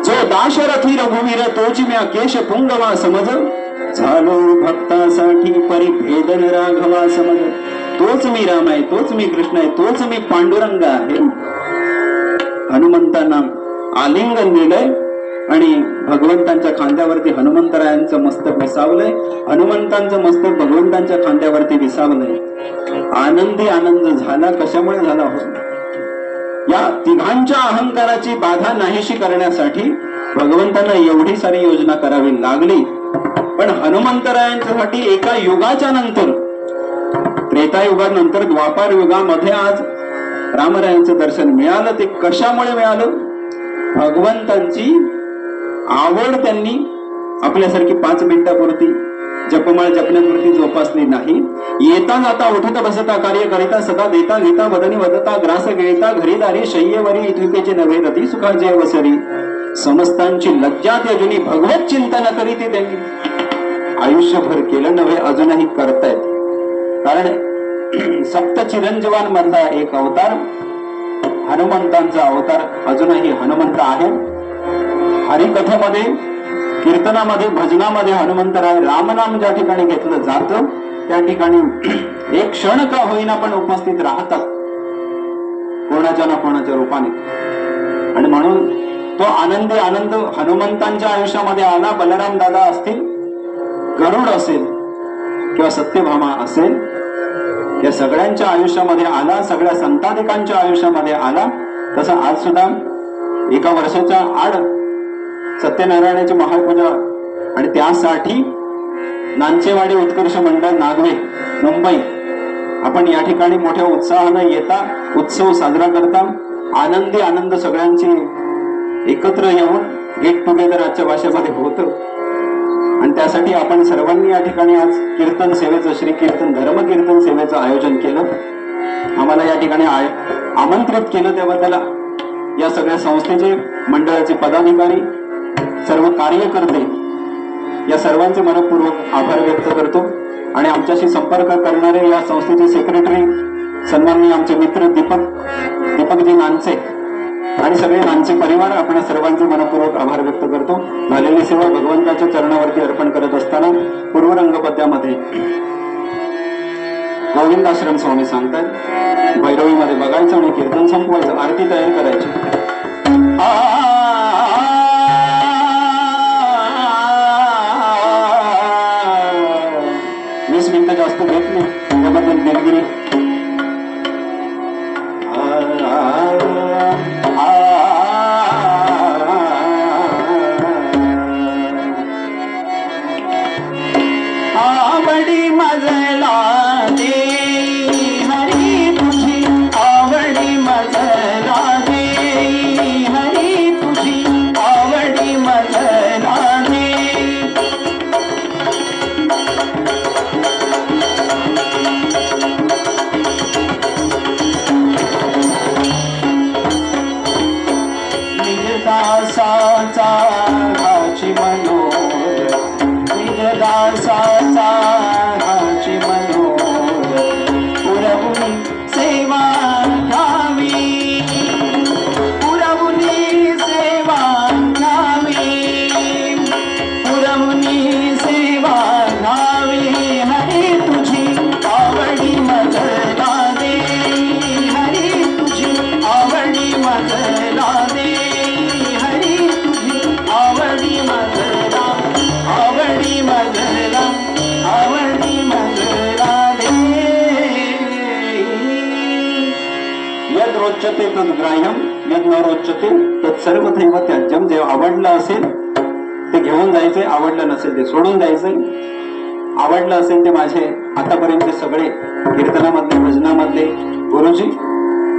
जो दाशरथी रघुवीर तोच मी केश पुंगवा समज. झालो भक्तासाठी परिभेदन राघवा समज. तोच मी राम आहे, तोच मी कृष्ण आहे, तोच मी पांडुरंग आहे. हनुमंतांना आलिंगन दिलंय आणि भगवंतांच्या खांद्यावरती हनुमंतरायांचं मस्तक विसावलंय. हनुमंतांचं मस्तक भगवंतांच्या खांद्यावरती विसावलंय. आनंदी आनंद झाला. कशामुळे झाला हो? या तिघांच्या अहंकाराची बाधा नाहीशी करण्यासाठी भगवंतांना एवढी सारी योजना करावी लागली. पण हनुमंतरायांच्यासाठी एका युगाच्या नंतर, त्रेतायुगानंतर द्वापार युगामध्ये आज रामरायांचं दर्शन मिळालं. ते कशामुळे मिळालं? भगवंतांची आवड त्यांनी आपल्यासारखी 5 मिनिटापुरती जपमाळ जपण्यापुरती जोपासली नाही. येता जाता उठता बसता कार्य करिता सदा देता घेता वदनी वदता ग्रास गिळता घरी दारी शय्येवरी इथुकेचे नव्हे रती सुखाचे वसरी. समस्तांची लज्जा त्याजुनी भगवत चिंतन करी ते त्यांनी आयुष्यभर केलं नव्हे, अजूनही करतायत. कारण सप्त चिरंजीवान मधला एक अवतार हनुमंतांचा अवतार अजूनही हनुमंत आहे. हरिकथेमध्ये, कीर्तनामध्ये, भजनामध्ये हनुमंतराय रामनाम ज्या ठिकाणी घेतलं जातं त्या ठिकाणी एक क्षण का होईना पण उपस्थित राहतात कोणाच्या ना कोणाच्या रूपाने. आणि म्हणून तो आनंदी आनंद हनुमंतांच्या आयुष्यामध्ये आला. बलराम दादा असतील, गरुड असेल किंवा सत्यभामा असेल, या सगळ्यांच्या आयुष्यामध्ये आला. सगळ्या संताधिकांच्या आयुष्यामध्ये आला. तसं आज सुद्धा एका वर्षाच्या आड सत्यनारायणाची महापूजा आणि त्यासाठी नांचेवाडी उत्कर्ष मंडळ नागवे मुंबई आपण या ठिकाणी मोठ्या उत्साहानं येता, उत्सव साजरा करता. आनंदी आनंद सगळ्यांची एकत्र येऊन गेट टुगेदर आजच्या भाषेमध्ये होतं. आणि त्यासाठी आपण सर्वांनी या ठिकाणी आज कीर्तन सेवेचं, श्री कीर्तन धर्म कीर्तन सेवेचं आयोजन केलं. आम्हाला या ठिकाणी आमंत्रित केलं त्याबद्दल या सगळ्या संस्थेचे, मंडळाचे पदाधिकारी, सर्व कार्यकर्ते या सर्वांचे मनपूर्वक आभार व्यक्त करतो. आणि आमच्याशी संपर्क करणारे या संस्थेचे सेक्रेटरी सन्माननीय आमचे मित्र दीपकजी नानचे आणि सगळे नानचे परिवार, आपण सर्वांचे मनपूर्वक आभार व्यक्त करतो. झालेली सेवा भगवंताच्या चरणावरती अर्पण करत असताना पूर्वरंगपद्यामध्ये गोविंदाश्रम स्वामी सांगतात भैरवीमध्ये बघायचं आणि कीर्तन संपवायचं, आरती तयार करायची. 20 मिनिटं जास्त घेत नाही त्याबद्दल दिलगिरी. आवडी मजला दे हरी तुझी, आवडी मजला दे हरी तुझी, आवडी मजला दे. निजदासाचा हाची मनोर, निजदासाचा हाची मनोर, पुरवुनी सेवा घ्यावी, पुरवुनी सेवा घ्यावी, पुरवुनी सेवा घ्यावी. हरी तुझी आवडी मजला दे, हरी तुझी आवडी मजला दे, हरी तुझी आवडी मजला, आवडी मजला, आवडी मजला. रोचते तद्ग्राह्यम यद न रोचते तत्सर्व थैव त्याज्यम. जे आवडलं असेल ते घेऊन जायचे, आवडलं नसेल ते सोडून द्यायचे. आवडलं असेल ते माझे आतापर्यंत सगळे कीर्तनामधले भजनामधले गुरुजी,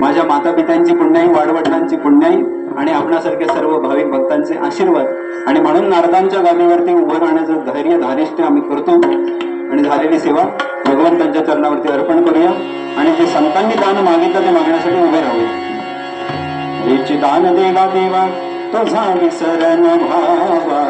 माझ्या माता पित्यांची पुण्याई, वाडवडिलांची पुण्याई आणि आपणासारखे सर्व भाविक भक्तांचे आशीर्वाद. आणि म्हणून नारदांच्या गादीवरती उभं राहण्याचं धैर्य धारिष्ट्य आम्ही करतो आणि झालेली सेवा भगवंतांच्या चरणावरती अर्पण करूया. आणि जे संतांनी दान मागितलं ते मागण्यासाठी उभे राहूया. हेची दान देवा देवा तुझा विसरण भावा,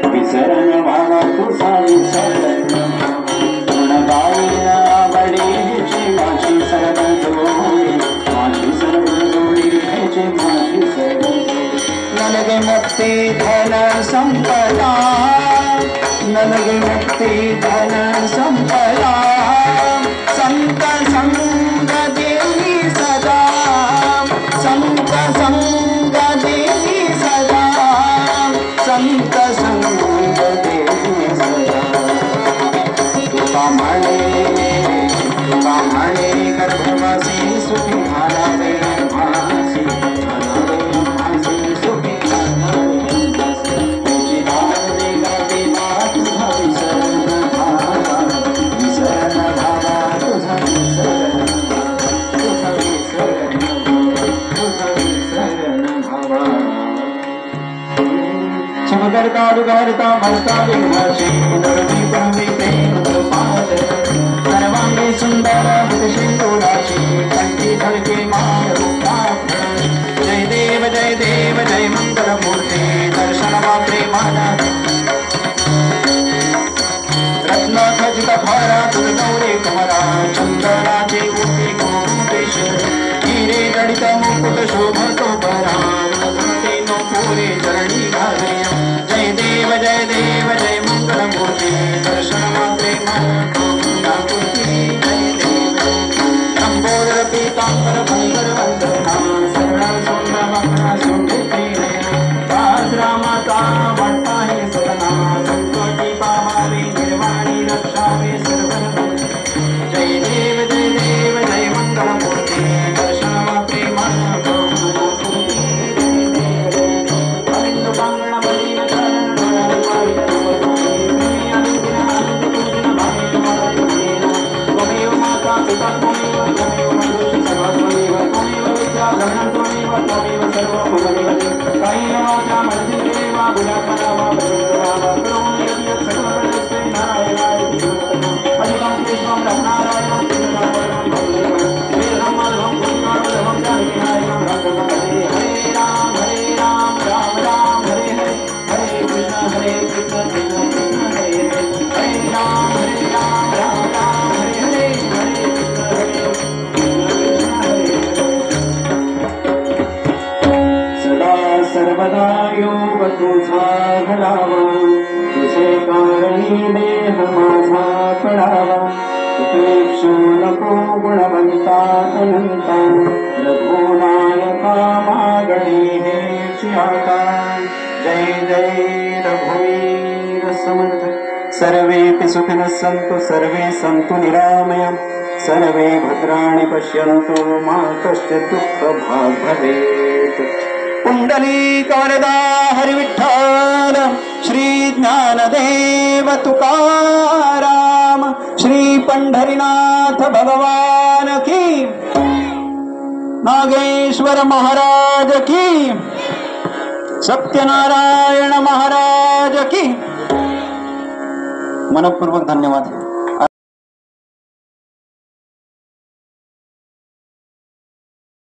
विसरण भावा तुझा विसरण भावा. गुण गायन आवडीची माझी सर्व जोडी, माझी सर्व जोडी ह्याची माझी सर्व जोडी. नलगे मुक्ती धन संपदा, नलगे मुक्ती धन संपदा. संत संग देवी सदा, संत संग देवी सदा, संत संग देवी सदा. तुका म्हणे गर्भवासी सुखी घालावे मासी, घालावे मासी सुखी घालावे मासी. तुझी दान देवा देवा तुझा विसरण भावा, विसरण भावा तुझा विसरण भावा, तुझा विसरण भावा, तुझा विसरण भावा. शिवकर्ता दुर्गार्ता भक्ता विघ्नाशी, नरती परमे प्रेम कृपाल. सर्वांगी सुंदर सिंदुराची, कंठी झळके माय रूपाभरण. जय देव जय देव जय मंगल मूर्ती, दर्शन मात्रे माना. रत्न खचित भारा तुझ गौरी कुमारा, चंदनाचे उठे कोटेश. हिरे जडित मुकुट शोभतो बरा, नो पुरे चरणी घालया. जय देव जय देव जय मंगल मूर्ती, दर्शन मात्रे माना पूर्ती. जय देव लंबोदर पीतांबर भंगर वंदना, सरळ सोंड मकरा शोभिते नयना. राजरामाचा वाटता हे सदना, संतोषी पावावे निर्वाणी रक्षावे सर्व. जय देव जय मंगल मूर्ती, दर्शन मात्रे माना पूर्ती. सर्वदा योग तुझा घडावा, तुझे कारणी देह माझा पडावा. उपेक्षू नको गुणवंता अनंता, रघुनायका मागणी हेची आता. जय जय रघुवीर समर्थ. सर्वेपि सुखिनः सन्तु, सर्वे सन्तु निरामयम्, सर्वे भद्राणि पश्यन्तु, मा कश्चित् दुःखभाग् भवेत्. पुंडलीक वरदा हरि विठ्ठल, श्री ज्ञानदेव तुकाराम, श्री पंढरीनाथ भगवान की, नागेश्वर महाराज की, सत्यनारायण महाराज की. मनपूर्वक धन्यवाद.